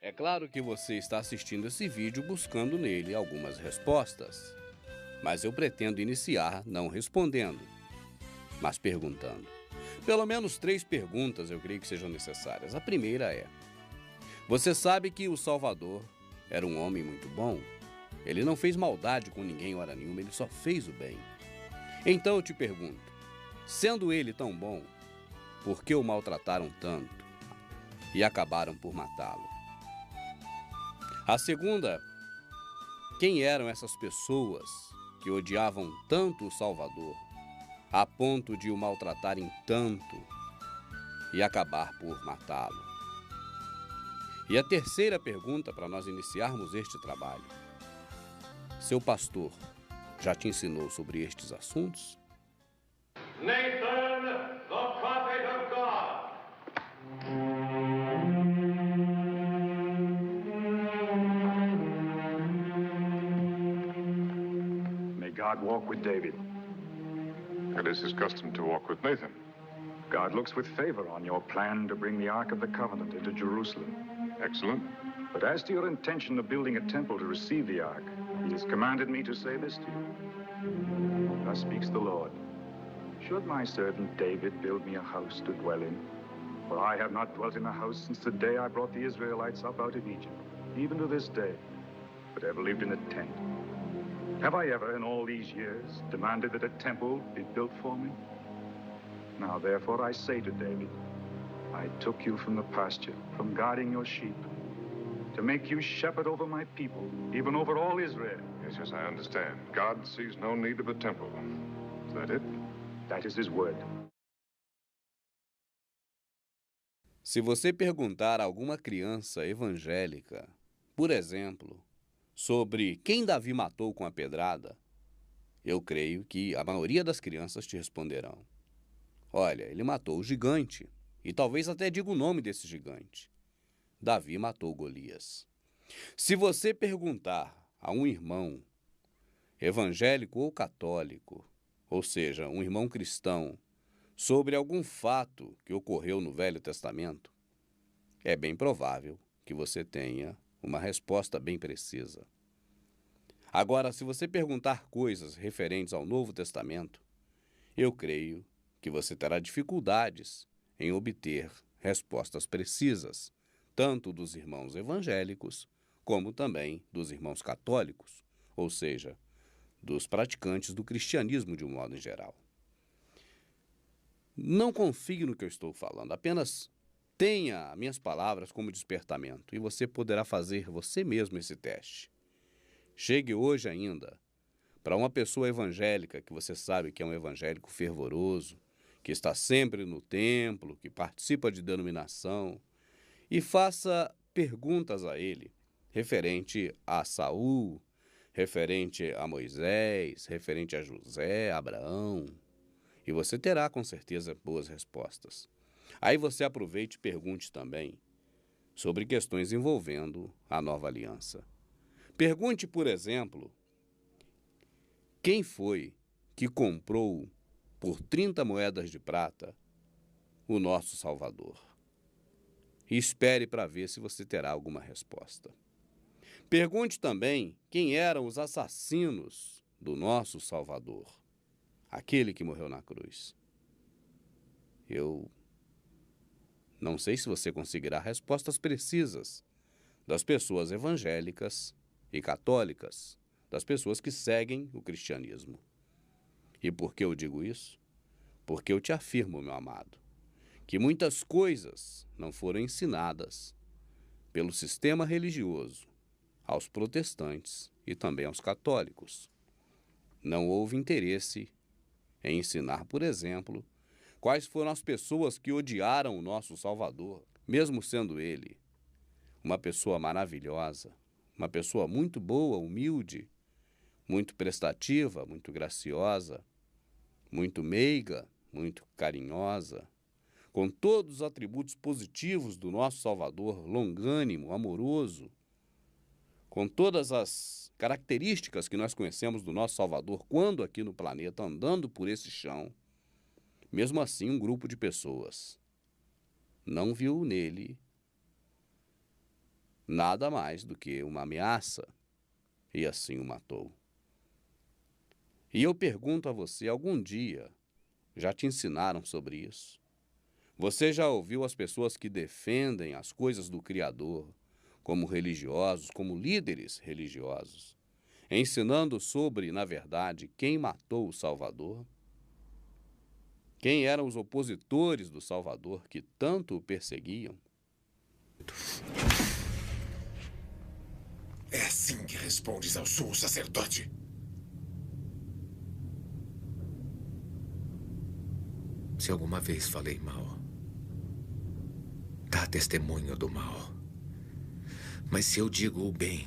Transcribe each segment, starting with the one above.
É claro que você está assistindo esse vídeo buscando nele algumas respostas, mas eu pretendo iniciar não respondendo, mas perguntando. Pelo menos 3 perguntas eu creio que sejam necessárias. A primeira é: você sabe que o Salvador era um homem muito bom? Ele não fez maldade com ninguém hora nenhuma, ele só fez o bem. Então eu te pergunto, sendo ele tão bom, por que o maltrataram tanto e acabaram por matá-lo? A segunda, quem eram essas pessoas que odiavam tanto o Salvador, a ponto de o maltratarem tanto e acabar por matá-lo? E a terceira pergunta, para nós iniciarmos este trabalho: seu pastor já te ensinou sobre estes assuntos? Nathan, the prophet of God. May God walk with David. It is his custom to walk with Nathan. God looks with favor on your plan to bring the Ark of the Covenant into Jerusalem. Excellent. But as to your intention of building a temple to receive the Ark, he has commanded me to say this to you. Thus speaks the Lord. Should my servant David build me a house to dwell in? For I have not dwelt in a house since the day I brought the Israelites up out of Egypt, even to this day, but ever lived in a tent. Have I ever, in all these years, demanded that a temple be built for me? Now, therefore, I say to David, I took you from the pasture, from guarding your sheep, to make you shepherd over my people, even over all Israel. Yes, I understand. God sees no need of a temple. Is that it? That is his word. Se você perguntar a alguma criança evangélica, por exemplo, sobre quem Davi matou com a pedrada, eu creio que a maioria das crianças te responderão: olha, ele matou o gigante, e talvez até diga o nome desse gigante. Davi matou Golias. Se você perguntar a um irmão evangélico ou católico, ou seja, um irmão cristão, sobre algum fato que ocorreu no Velho Testamento, é bem provável que você tenha uma resposta bem precisa. Agora, se você perguntar coisas referentes ao Novo Testamento, eu creio que você terá dificuldades em obter respostas precisas, tanto dos irmãos evangélicos, como também dos irmãos católicos, ou seja, dos praticantes do cristianismo de um modo em geral. Não confie no que eu estou falando, apenas tenha minhas palavras como despertamento e você poderá fazer você mesmo esse teste. Chegue hoje ainda para uma pessoa evangélica que você sabe que é um evangélico fervoroso, que está sempre no templo, que participa de denominação, e faça perguntas a ele referente a Saul, referente a Moisés, referente a José, Abraão, e você terá com certeza boas respostas. Aí você aproveite e pergunte também sobre questões envolvendo a nova aliança. Pergunte, por exemplo, quem foi que comprou por 30 moedas de prata o nosso Salvador? E espere para ver se você terá alguma resposta. Pergunte também quem eram os assassinos do nosso Salvador, aquele que morreu na cruz. Eu não sei se você conseguirá respostas precisas das pessoas evangélicas e católicas, das pessoas que seguem o cristianismo. E por que eu digo isso? Porque eu te afirmo, meu amado, que muitas coisas não foram ensinadas pelo sistema religioso aos protestantes e também aos católicos. Não houve interesse em ensinar, por exemplo, quais foram as pessoas que odiaram o nosso Salvador, mesmo sendo ele uma pessoa maravilhosa, uma pessoa muito boa, humilde, muito prestativa, muito graciosa, muito meiga, muito carinhosa, com todos os atributos positivos do nosso Salvador, longânimo, amoroso, com todas as características que nós conhecemos do nosso Salvador quando aqui no planeta, andando por esse chão. Mesmo assim, um grupo de pessoas não viu nele nada mais do que uma ameaça, e assim o matou. E eu pergunto a você, algum dia já te ensinaram sobre isso? Você já ouviu as pessoas que defendem as coisas do Criador, como religiosos, como líderes religiosos, ensinando sobre, na verdade, quem matou o Salvador? Quem eram os opositores do Salvador que tanto o perseguiam? É assim que respondes ao sumo sacerdote? Se alguma vez falei mal, dá testemunho do mal. Mas se eu digo o bem,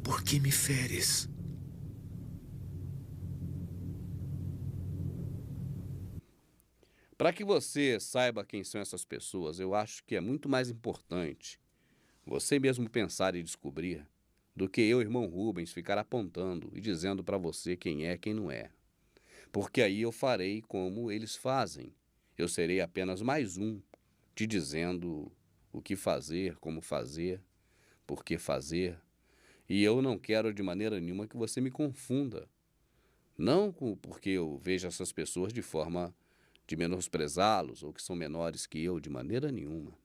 por que me feres? Para que você saiba quem são essas pessoas, eu acho que é muito mais importante você mesmo pensar e descobrir do que eu, irmão Rubens, ficar apontando e dizendo para você quem é, quem não é. Porque aí eu farei como eles fazem. Eu serei apenas mais um, te dizendo o que fazer, como fazer, por que fazer. E eu não quero de maneira nenhuma que você me confunda. Não porque eu vejo essas pessoas de forma de menosprezá-los ou que são menores que eu, de maneira nenhuma.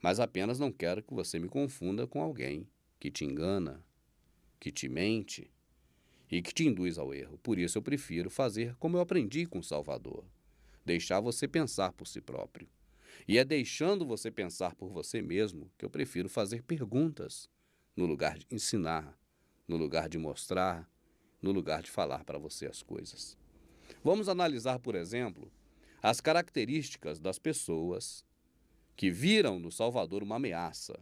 Mas apenas não quero que você me confunda com alguém que te engana, que te mente e que te induz ao erro. Por isso eu prefiro fazer como eu aprendi com o Salvador, deixar você pensar por si próprio. E é deixando você pensar por você mesmo que eu prefiro fazer perguntas, no lugar de ensinar, no lugar de mostrar, no lugar de falar para você as coisas. Vamos analisar, por exemplo, as características das pessoas que viram no Salvador uma ameaça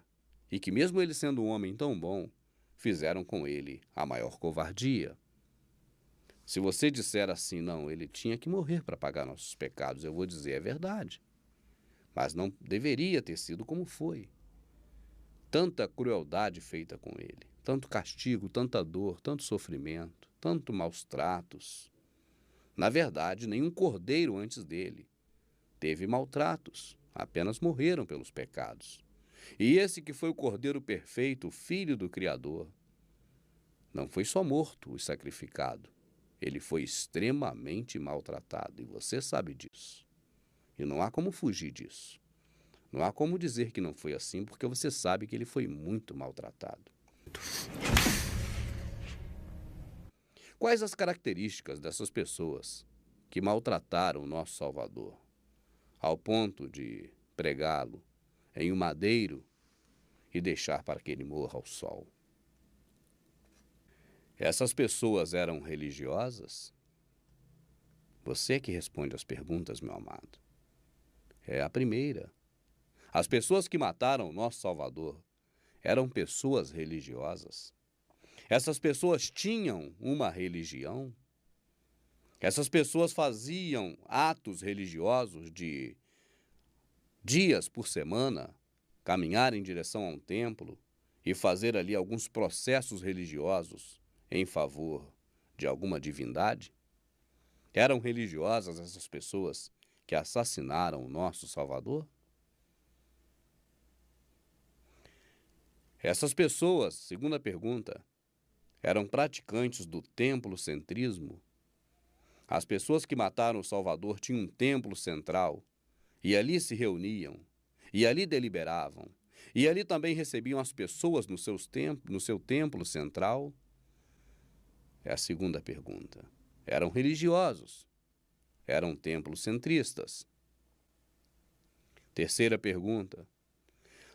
e que, mesmo ele sendo um homem tão bom, fizeram com ele a maior covardia. Se você disser assim, não, ele tinha que morrer para pagar nossos pecados, eu vou dizer, é verdade. Mas não deveria ter sido como foi. Tanta crueldade feita com ele, tanto castigo, tanta dor, tanto sofrimento, tanto maus tratos. Na verdade, nenhum cordeiro antes dele teve maltratos, apenas morreram pelos pecados. E esse que foi o cordeiro perfeito, o filho do Criador, não foi só morto e sacrificado, ele foi extremamente maltratado, e você sabe disso. E não há como fugir disso. Não há como dizer que não foi assim, porque você sabe que ele foi muito maltratado. Quais as características dessas pessoas que maltrataram o nosso Salvador, ao ponto de pregá-lo em um madeiro e deixar para que ele morra ao sol? Essas pessoas eram religiosas? Você é que responde as perguntas, meu amado. É a primeira. As pessoas que mataram o nosso Salvador eram pessoas religiosas. Essas pessoas tinham uma religião. Essas pessoas faziam atos religiosos de dias por semana, caminhar em direção a um templo e fazer ali alguns processos religiosos em favor de alguma divindade. Eram religiosas essas pessoas que assassinaram o nosso Salvador? Essas pessoas, segunda pergunta, eram praticantes do templocentrismo? As pessoas que mataram o Salvador tinham um templo central, e ali se reuniam, e ali deliberavam, e ali também recebiam as pessoas no seu templo central? É a segunda pergunta. Eram religiosos, eram templocentristas. Terceira pergunta.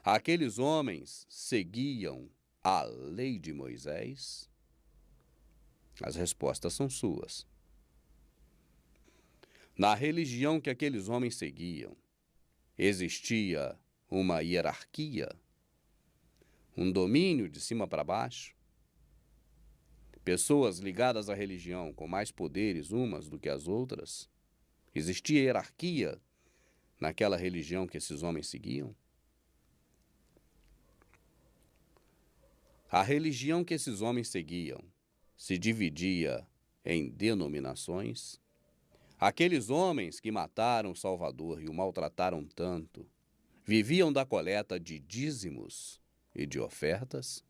Aqueles homens seguiam a lei de Moisés? As respostas são suas. Na religião que aqueles homens seguiam, existia uma hierarquia, um domínio de cima para baixo? Pessoas ligadas à religião com mais poderes umas do que as outras? Existia hierarquia naquela religião que esses homens seguiam? A religião que esses homens seguiam se dividia em denominações? Aqueles homens que mataram o Salvador e o maltrataram tanto, viviam da coleta de dízimos e de ofertas?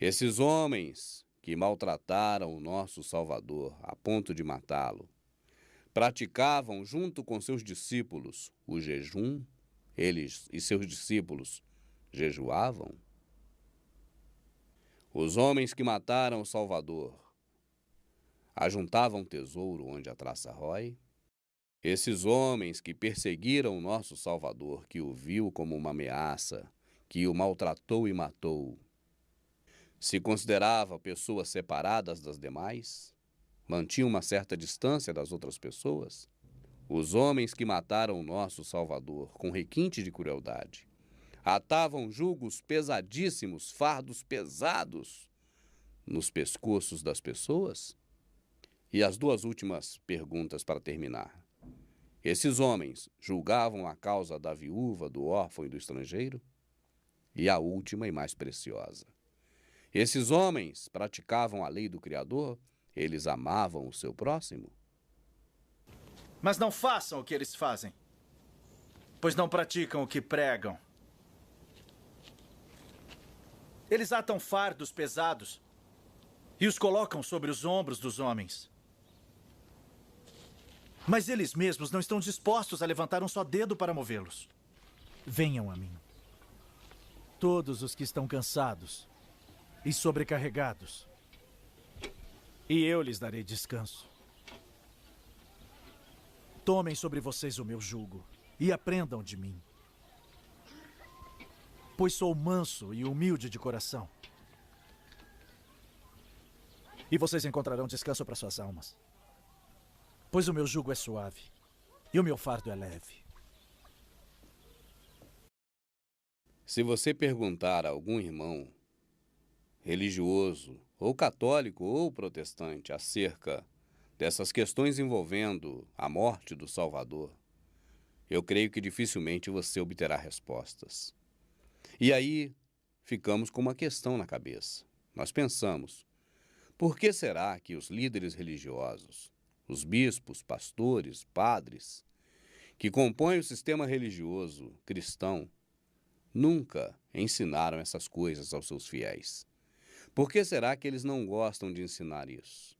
Esses homens que maltrataram o nosso Salvador a ponto de matá-lo, praticavam junto com seus discípulos o jejum? Eles e seus discípulos jejuavam? Os homens que mataram o Salvador ajuntavam tesouro onde a traça rói? Esses homens que perseguiram o nosso Salvador, que o viu como uma ameaça, que o maltratou e matou, se considerava pessoas separadas das demais? Mantinha uma certa distância das outras pessoas? Os homens que mataram o nosso Salvador com requinte de crueldade atavam julgos pesadíssimos, fardos pesados nos pescoços das pessoas? E as duas últimas perguntas para terminar. Esses homens julgavam a causa da viúva, do órfão e do estrangeiro? E a última e mais preciosa. Esses homens praticavam a lei do Criador? Eles amavam o seu próximo? Mas não façam o que eles fazem, pois não praticam o que pregam. Eles atam fardos pesados e os colocam sobre os ombros dos homens. Mas eles mesmos não estão dispostos a levantar um só dedo para movê-los. Venham a mim, todos os que estão cansados e sobrecarregados, e eu lhes darei descanso. Tomem sobre vocês o meu jugo e aprendam de mim, pois sou manso e humilde de coração. E vocês encontrarão descanso para suas almas, pois o meu jugo é suave e o meu fardo é leve. Se você perguntar a algum irmão religioso, ou católico ou protestante, acerca dessas questões envolvendo a morte do Salvador, eu creio que dificilmente você obterá respostas. E aí ficamos com uma questão na cabeça. Nós pensamos, por que será que os líderes religiosos, os bispos, pastores, padres, que compõem o sistema religioso cristão, nunca ensinaram essas coisas aos seus fiéis? Por que será que eles não gostam de ensinar isso?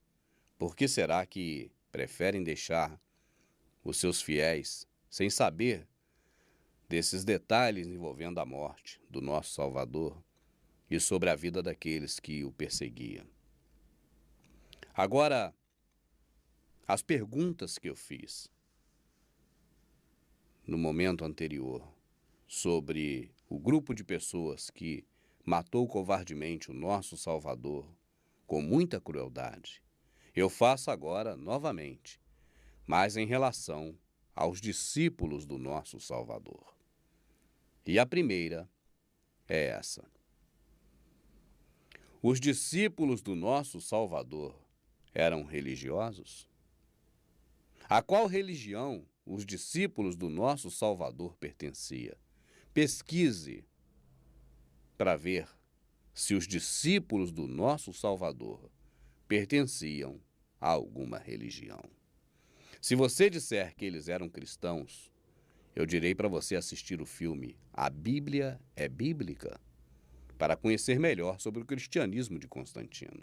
Por que será que preferem deixar os seus fiéis sem saber desses detalhes envolvendo a morte do nosso Salvador e sobre a vida daqueles que o perseguiam? Agora, as perguntas que eu fiz no momento anterior sobre o grupo de pessoas que matou covardemente o nosso Salvador com muita crueldade, eu faço agora novamente, mas em relação aos discípulos do nosso Salvador. E a primeira é essa. Os discípulos do nosso Salvador eram religiosos? A qual religião os discípulos do nosso Salvador pertenciam? Pesquise para ver se os discípulos do nosso Salvador pertenciam a alguma religião. Se você disser que eles eram cristãos, eu direi para você assistir o filme A Bíblia é Bíblica, para conhecer melhor sobre o cristianismo de Constantino.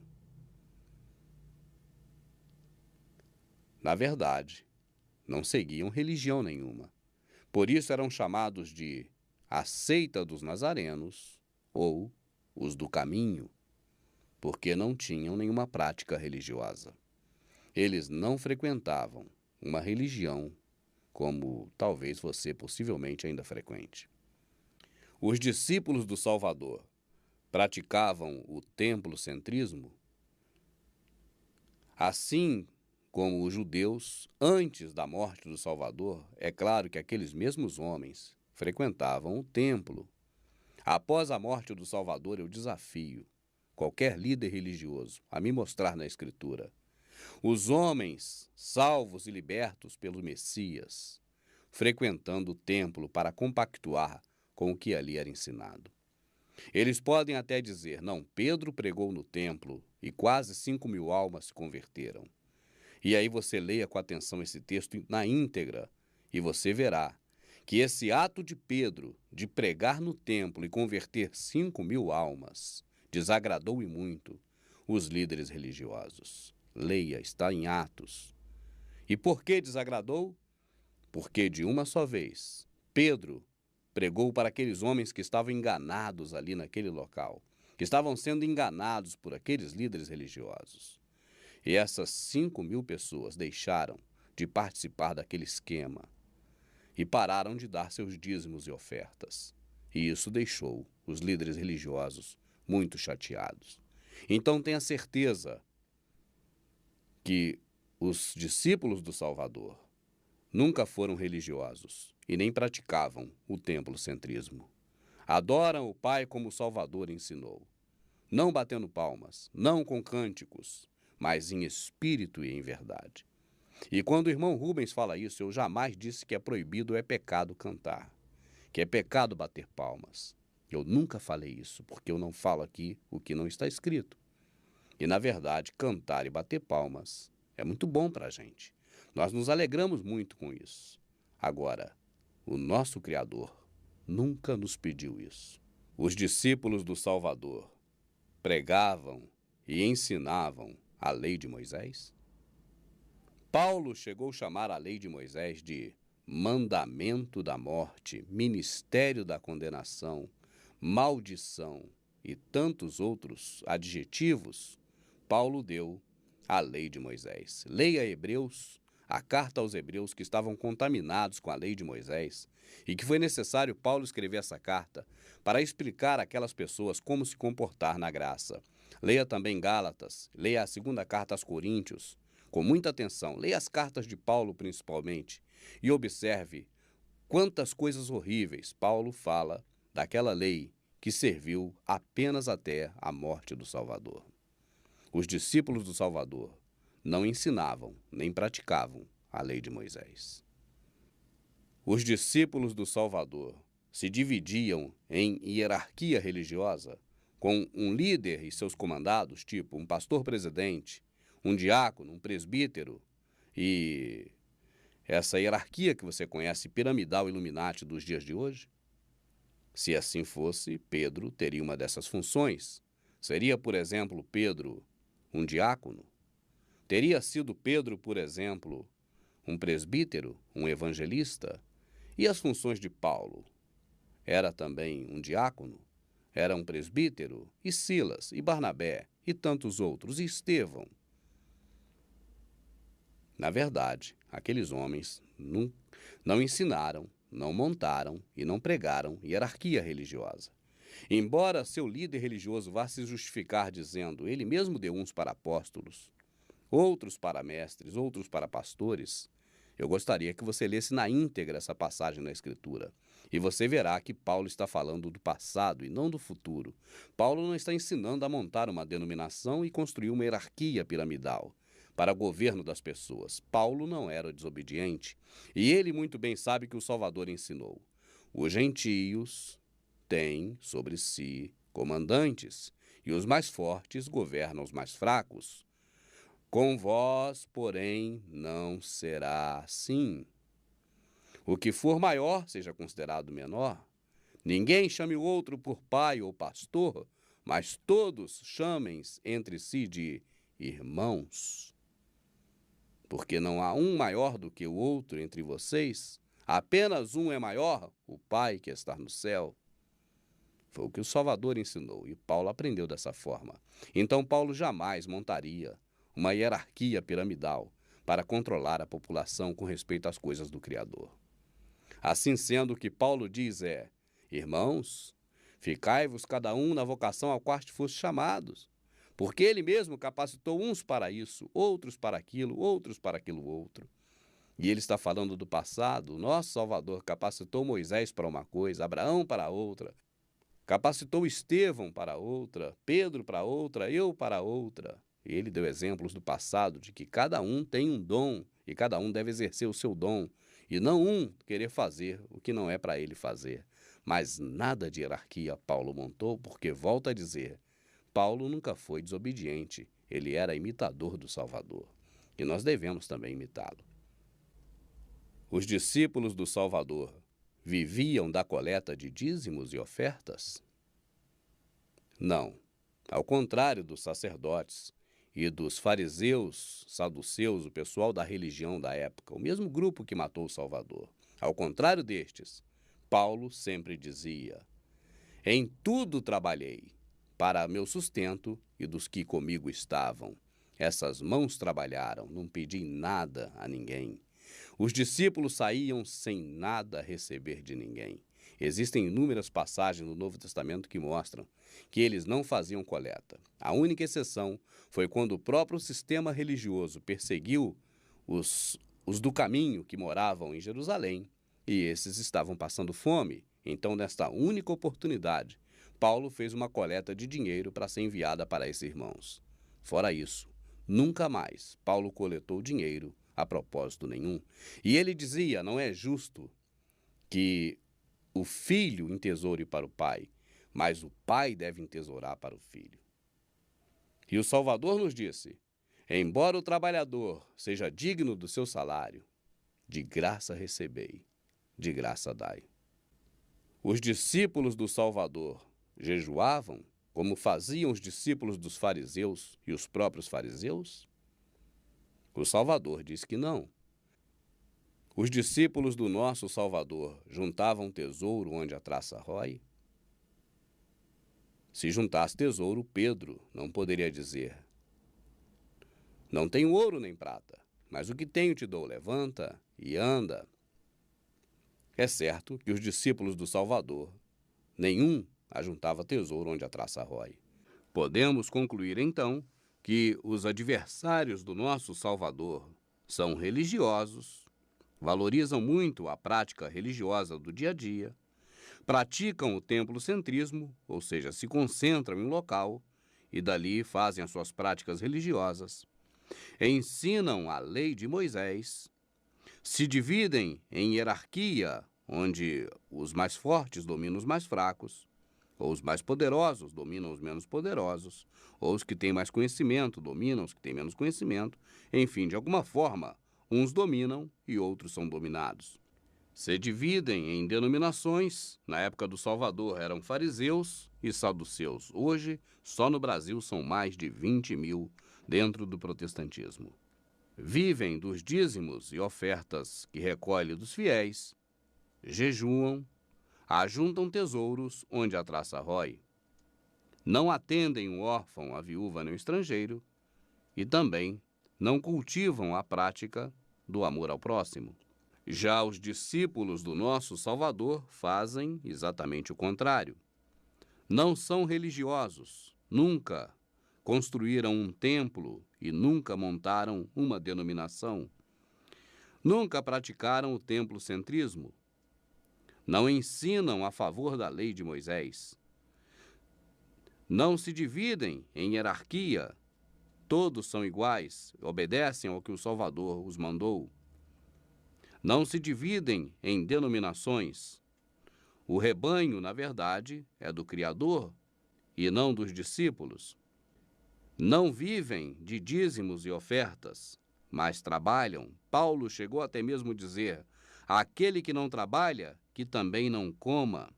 Na verdade, não seguiam religião nenhuma. Por isso eram chamados de a seita dos nazarenos ou os do caminho, porque não tinham nenhuma prática religiosa. Eles não frequentavam uma religião como talvez você possivelmente ainda frequente. Os discípulos do Salvador praticavam o templocentrismo, assim como os judeus antes da morte do Salvador. É claro que aqueles mesmos homens frequentavam o templo. Após a morte do Salvador, eu desafio qualquer líder religioso a me mostrar na Escritura os homens salvos e libertos pelo Messias frequentando o templo para compactuar com o que ali era ensinado. Eles podem até dizer, não, Pedro pregou no templo e quase 5.000 almas se converteram. E aí você leia com atenção esse texto na íntegra e você verá que esse ato de Pedro de pregar no templo e converter 5.000 almas desagradou e muito os líderes religiosos. Leia, está em Atos. E por que desagradou? Porque de uma só vez, Pedro pregou para aqueles homens que estavam enganados ali naquele local, que estavam sendo enganados por aqueles líderes religiosos. E essas 5.000 pessoas deixaram de participar daquele esquema e pararam de dar seus dízimos e ofertas. E isso deixou os líderes religiosos muito chateados. Então tenha certeza que os discípulos do Salvador nunca foram religiosos e nem praticavam o templocentrismo. Adoram o Pai como o Salvador ensinou, não batendo palmas, não com cânticos, mas em espírito e em verdade. E quando o irmão Rubens fala isso, eu jamais disse que é proibido ou é pecado cantar, que é pecado bater palmas. Eu nunca falei isso, porque eu não falo aqui o que não está escrito. E, na verdade, cantar e bater palmas é muito bom para a gente. Nós nos alegramos muito com isso. Agora, o nosso Criador nunca nos pediu isso. Os discípulos do Salvador pregavam e ensinavam a lei de Moisés? Paulo chegou a chamar a lei de Moisés de mandamento da morte, ministério da condenação, maldição e tantos outros adjetivos. Paulo deu a lei de Moisés. Leia Hebreus, a carta aos Hebreus que estavam contaminados com a lei de Moisés e que foi necessário Paulo escrever essa carta para explicar àquelas pessoas como se comportar na graça. Leia também Gálatas, leia a segunda carta aos Coríntios, com muita atenção. Leia as cartas de Paulo principalmente e observe quantas coisas horríveis Paulo fala daquela lei que serviu apenas até a morte do Salvador. Os discípulos do Salvador não ensinavam nem praticavam a lei de Moisés. Os discípulos do Salvador se dividiam em hierarquia religiosa, com um líder e seus comandados, tipo um pastor-presidente, um diácono, um presbítero, e essa hierarquia que você conhece, piramidal Illuminati dos dias de hoje? Se assim fosse, Pedro teria uma dessas funções. Seria, por exemplo, Pedro um diácono? Teria sido Pedro, por exemplo, um presbítero, um evangelista? E as funções de Paulo? Era também um diácono? Era um presbítero? E Silas, e Barnabé, e tantos outros, e Estevão? Na verdade, aqueles homens não ensinaram, não montaram e não pregaram hierarquia religiosa. Embora seu líder religioso vá se justificar dizendo, ele mesmo deu uns para apóstolos, outros para mestres, outros para pastores, eu gostaria que você lesse na íntegra essa passagem na Escritura. E você verá que Paulo está falando do passado e não do futuro. Paulo não está ensinando a montar uma denominação e construir uma hierarquia piramidal para governo das pessoas. Paulo não era desobediente. E ele muito bem sabe que o Salvador ensinou. Os gentios têm sobre si comandantes, e os mais fortes governam os mais fracos. Com vós, porém, não será assim. O que for maior seja considerado menor. Ninguém chame o outro por pai ou pastor, mas todos chamem entre si de irmãos. Porque não há um maior do que o outro entre vocês, apenas um é maior, o Pai que está no céu. Foi o que o Salvador ensinou e Paulo aprendeu dessa forma. Então Paulo jamais montaria uma hierarquia piramidal para controlar a população com respeito às coisas do Criador. Assim sendo, o que Paulo diz é, irmãos, ficai-vos cada um na vocação a qual foste chamados, porque ele mesmo capacitou uns para isso, outros para aquilo outro. E ele está falando do passado. O nosso Salvador capacitou Moisés para uma coisa, Abraão para outra, capacitou Estevão para outra, Pedro para outra, eu para outra. E ele deu exemplos do passado de que cada um tem um dom e cada um deve exercer o seu dom, e não um querer fazer o que não é para ele fazer. Mas nada de hierarquia Paulo montou, porque, volto a dizer, Paulo nunca foi desobediente, ele era imitador do Salvador, e nós devemos também imitá-lo. Os discípulos do Salvador viviam da coleta de dízimos e ofertas? Não. Ao contrário dos sacerdotes e dos fariseus, saduceus, o pessoal da religião da época, o mesmo grupo que matou o Salvador. Ao contrário destes, Paulo sempre dizia: em tudo trabalhei, para meu sustento e dos que comigo estavam. Essas mãos trabalharam, não pedi nada a ninguém. Os discípulos saíam sem nada receber de ninguém. Existem inúmeras passagens no Novo Testamento que mostram que eles não faziam coleta. A única exceção foi quando o próprio sistema religioso perseguiu os do caminho que moravam em Jerusalém, e esses estavam passando fome. Então, nesta única oportunidade, Paulo fez uma coleta de dinheiro para ser enviada para esses irmãos. Fora isso, nunca mais Paulo coletou dinheiro a propósito nenhum. E ele dizia: não é justo que o filho entesoure para o pai, mas o pai deve entesourar para o filho. E o Salvador nos disse: embora o trabalhador seja digno do seu salário, de graça recebei, de graça dai. Os discípulos do Salvador jejuavam como faziam os discípulos dos fariseus e os próprios fariseus? O Salvador diz que não. Os discípulos do nosso Salvador juntavam tesouro onde a traça rói? Se juntasse tesouro, Pedro não poderia dizer: não tenho ouro nem prata, mas o que tenho te dou, levanta e anda. É certo que os discípulos do Salvador, nenhum ajuntava tesouro onde a traça rói. Podemos concluir, então, que os adversários do nosso Salvador são religiosos, valorizam muito a prática religiosa do dia a dia, praticam o templocentrismo, ou seja, se concentram em um local e dali fazem as suas práticas religiosas, ensinam a lei de Moisés, se dividem em hierarquia, onde os mais fortes dominam os mais fracos, ou os mais poderosos dominam os menos poderosos, ou os que têm mais conhecimento dominam os que têm menos conhecimento. Enfim, de alguma forma, uns dominam e outros são dominados. Se dividem em denominações. Na época do Salvador eram fariseus e saduceus. Hoje, só no Brasil são mais de 20 mil dentro do protestantismo. Vivem dos dízimos e ofertas que recolhe dos fiéis, jejuam, ajuntam tesouros onde a traça rói, não atendem o órfão, a viúva nem o estrangeiro, e também não cultivam a prática do amor ao próximo. Já os discípulos do nosso Salvador fazem exatamente o contrário. Não são religiosos, nunca construíram um templo e nunca montaram uma denominação. Nunca praticaram o templocentrismo. Não ensinam a favor da lei de Moisés. Não se dividem em hierarquia. Todos são iguais, obedecem ao que o Salvador os mandou. Não se dividem em denominações. O rebanho, na verdade, é do Criador e não dos discípulos. Não vivem de dízimos e ofertas, mas trabalham. Paulo chegou até mesmo a dizer: aquele que não trabalha, que também não coma.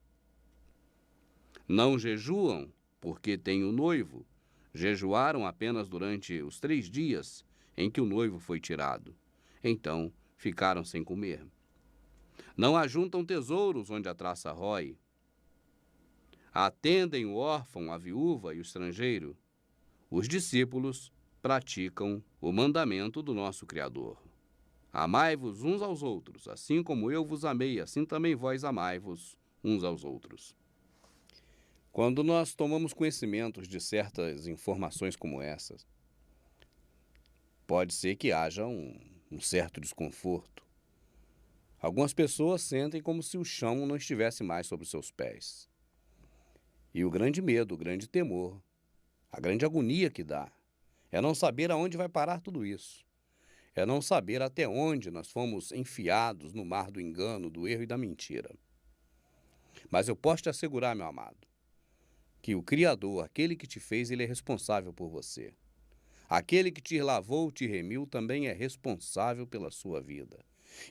Não jejuam, porque tem o noivo. Jejuaram apenas durante os 3 dias em que o noivo foi tirado. Então, ficaram sem comer. Não ajuntam tesouros onde a traça rói. Atendem o órfão, a viúva e o estrangeiro. Os discípulos praticam o mandamento do nosso Criador. Amai-vos uns aos outros, assim como eu vos amei, assim também vós amai-vos uns aos outros. Quando nós tomamos conhecimento de certas informações como essas, pode ser que haja um certo desconforto. Algumas pessoas sentem como se o chão não estivesse mais sobre os seus pés. E o grande medo, o grande temor, a grande agonia que dá, é não saber aonde vai parar tudo isso. É não saber até onde nós fomos enfiados no mar do engano, do erro e da mentira. Mas eu posso te assegurar, meu amado, que o Criador, aquele que te fez, ele é responsável por você. Aquele que te lavou, te remiu, também é responsável pela sua vida.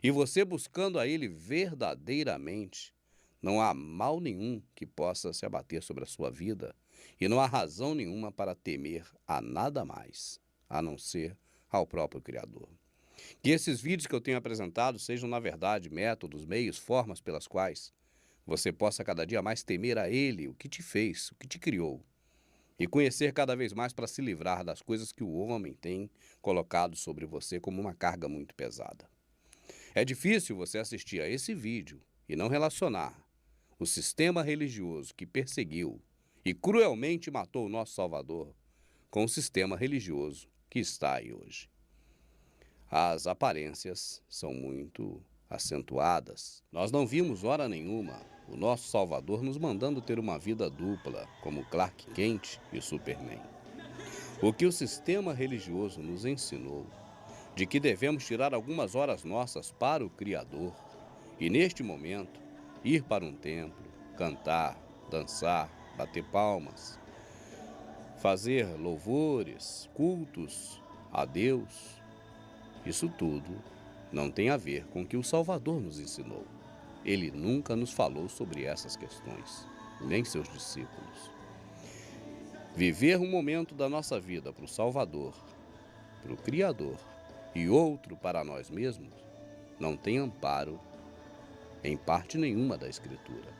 e você buscando a Ele verdadeiramente, não há mal nenhum que possa se abater sobre a sua vida e não há razão nenhuma para temer a nada mais, a não ser ao próprio Criador. Que esses vídeos que eu tenho apresentado sejam, na verdade, métodos, meios, formas pelas quais você possa cada dia mais temer a Ele, o que te fez, o que te criou, e conhecer cada vez mais para se livrar das coisas que o homem tem colocado sobre você como uma carga muito pesada. É difícil você assistir a esse vídeo e não relacionar o sistema religioso que perseguiu e cruelmente matou o nosso Salvador com o sistema religioso que está aí hoje. As aparências são muito acentuadas. Nós não vimos hora nenhuma o nosso Salvador nos mandando ter uma vida dupla, como Clark Kent e Superman. O que o sistema religioso nos ensinou, de que devemos tirar algumas horas nossas para o Criador, e neste momento, ir para um templo, cantar, dançar, bater palmas, fazer louvores, cultos a Deus, isso tudo não tem a ver com o que o Salvador nos ensinou. Ele nunca nos falou sobre essas questões, nem seus discípulos. Viver um momento da nossa vida para o Salvador, para o Criador e outro para nós mesmos, não tem amparo em parte nenhuma da Escritura.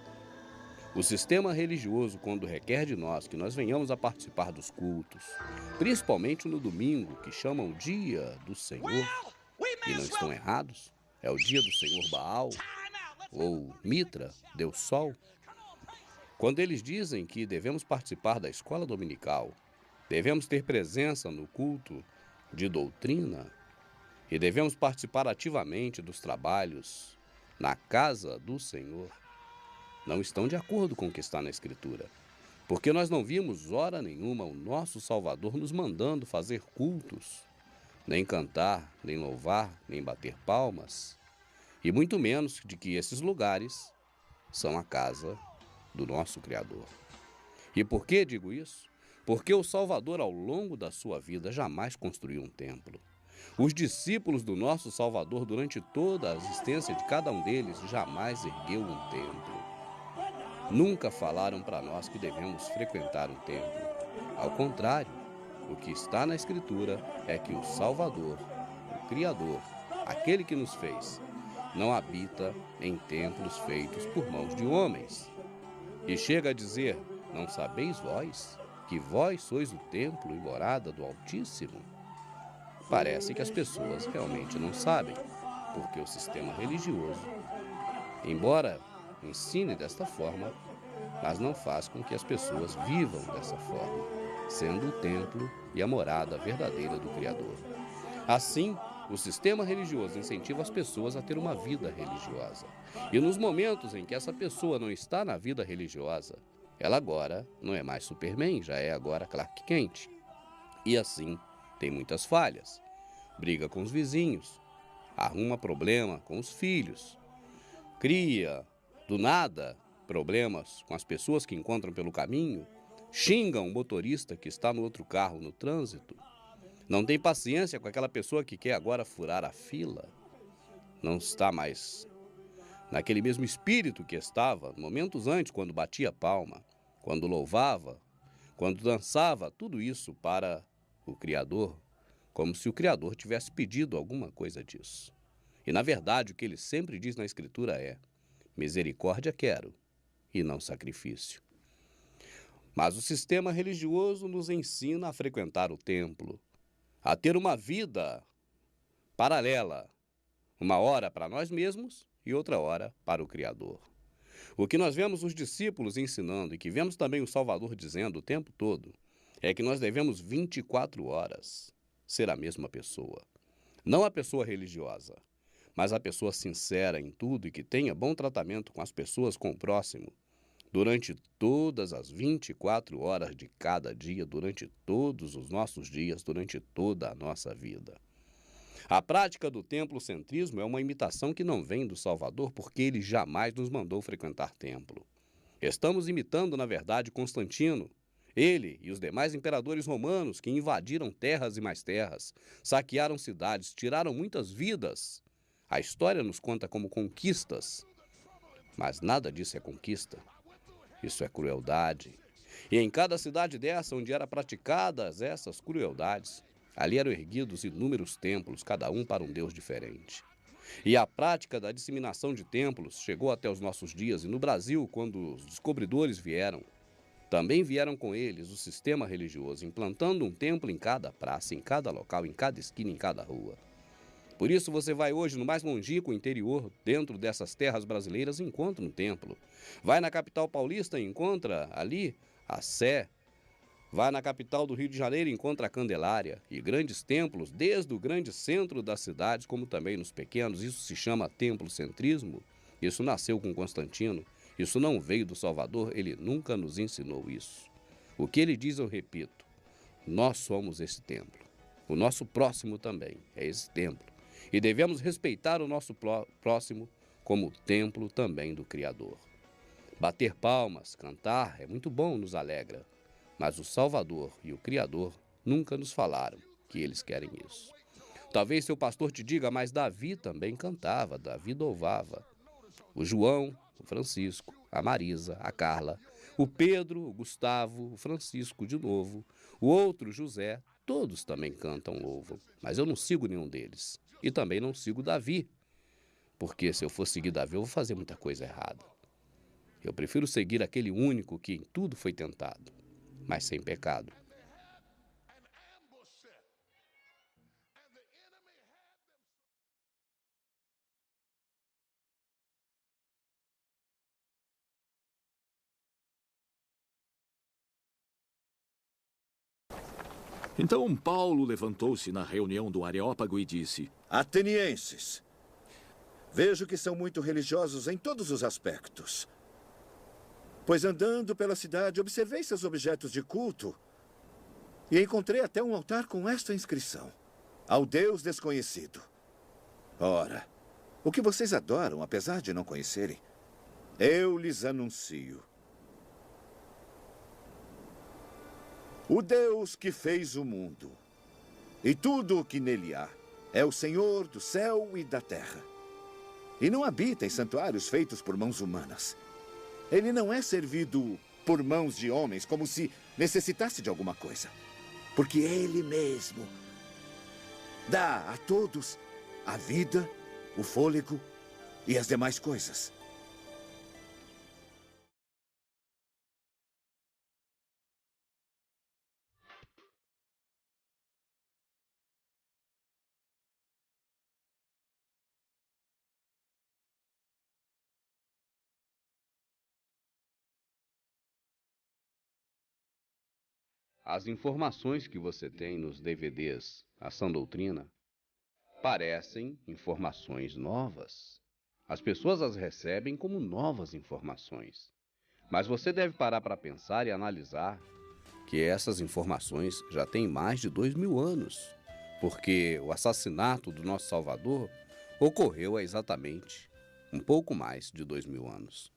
O sistema religioso, quando requer de nós que nós venhamos a participar dos cultos, principalmente no domingo, que chamam o dia do Senhor, e não estão errados, é o dia do Senhor Baal, ou Mitra, Deus Sol. Quando eles dizem que devemos participar da escola dominical, devemos ter presença no culto de doutrina e devemos participar ativamente dos trabalhos na casa do Senhor, não estão de acordo com o que está na Escritura, porque nós não vimos hora nenhuma o nosso Salvador nos mandando fazer cultos, nem cantar, nem louvar, nem bater palmas, e muito menos de que esses lugares são a casa do nosso Criador. E por que digo isso? Porque o Salvador, ao longo da sua vida, jamais construiu um templo. Os discípulos do nosso Salvador, durante toda a existência de cada um deles, jamais ergueu um templo. Nunca falaram para nós que devemos frequentar um templo. Ao contrário, o que está na Escritura é que o Salvador, o Criador, aquele que nos fez, não habita em templos feitos por mãos de homens. E chega a dizer, não sabeis vós, que vós sois o templo e morada do Altíssimo? Parece que as pessoas realmente não sabem, porque o sistema religioso, embora ensine desta forma, mas não faz com que as pessoas vivam dessa forma, sendo o templo e a morada verdadeira do Criador. Assim, o sistema religioso incentiva as pessoas a ter uma vida religiosa. E nos momentos em que essa pessoa não está na vida religiosa, ela agora não é mais Superman, já é agora Clark Kent. E assim, tem muitas falhas. Briga com os vizinhos, arruma problema com os filhos, cria, do nada, problemas com as pessoas que encontram pelo caminho, xinga um motorista que está no outro carro no trânsito, não tem paciência com aquela pessoa que quer agora furar a fila, não está mais naquele mesmo espírito que estava momentos antes, quando batia palma, quando louvava, quando dançava, tudo isso para o Criador, como se o Criador tivesse pedido alguma coisa disso. E, na verdade, o que ele sempre diz na Escritura é: misericórdia quero, e não sacrifício. Mas o sistema religioso nos ensina a frequentar o templo, a ter uma vida paralela, uma hora para nós mesmos e outra hora para o Criador. O que nós vemos os discípulos ensinando e que vemos também o Salvador dizendo o tempo todo é que nós devemos 24 horas ser a mesma pessoa. Não a pessoa religiosa, mas a pessoa sincera em tudo e que tenha bom tratamento com as pessoas, com o próximo, durante todas as 24 horas de cada dia, durante todos os nossos dias, durante toda a nossa vida. A prática do templocentrismo é uma imitação que não vem do Salvador, porque ele jamais nos mandou frequentar templo. Estamos imitando, na verdade, Constantino, ele e os demais imperadores romanos que invadiram terras e mais terras, saquearam cidades, tiraram muitas vidas, A história nos conta como conquistas, mas nada disso é conquista. Isso é crueldade. E em cada cidade dessa, onde eram praticadas essas crueldades, ali eram erguidos inúmeros templos, cada um para um deus diferente. E a prática da disseminação de templos chegou até os nossos dias, e no Brasil, quando os descobridores vieram, também vieram com eles o sistema religioso, implantando um templo em cada praça, em cada local, em cada esquina, em cada rua. Por isso você vai hoje no mais longínquo interior, dentro dessas terras brasileiras, e encontra um templo. Vai na capital paulista e encontra ali a Sé. Vai na capital do Rio de Janeiro e encontra a Candelária. E grandes templos, desde o grande centro das cidades, como também nos pequenos. Isso se chama templocentrismo. Isso nasceu com Constantino. Isso não veio do Salvador, ele nunca nos ensinou isso. O que ele diz eu repito, nós somos esse templo. O nosso próximo também é esse templo. E devemos respeitar o nosso próximo como templo também do Criador. Bater palmas, cantar é muito bom, nos alegra. Mas o Salvador e o Criador nunca nos falaram que eles querem isso. Talvez seu pastor te diga, mas Davi também cantava, Davi louvava. O João, o Francisco, a Marisa, a Carla, o Pedro, o Gustavo, o Francisco de novo, o outro José, todos também cantam, louvam. Mas eu não sigo nenhum deles. E também não sigo Davi, porque se eu for seguir Davi, eu vou fazer muita coisa errada. Eu prefiro seguir aquele único que em tudo foi tentado, mas sem pecado. Então Paulo levantou-se na reunião do Areópago e disse: Atenienses, vejo que são muito religiosos em todos os aspectos. Pois andando pela cidade, observei seus objetos de culto e encontrei até um altar com esta inscrição: ao Deus desconhecido. Ora, o que vocês adoram, apesar de não conhecerem, eu lhes anuncio. O Deus que fez o mundo e tudo o que nele há é o Senhor do céu e da terra. E não habita em santuários feitos por mãos humanas. Ele não é servido por mãos de homens como se necessitasse de alguma coisa. Porque ele mesmo dá a todos a vida, o fôlego e as demais coisas. As informações que você tem nos DVDs, a Sã Doutrina, parecem informações novas. As pessoas as recebem como novas informações. Mas você deve parar para pensar e analisar que essas informações já têm mais de 2000 anos, porque o assassinato do nosso Salvador ocorreu há exatamente um pouco mais de 2000 anos.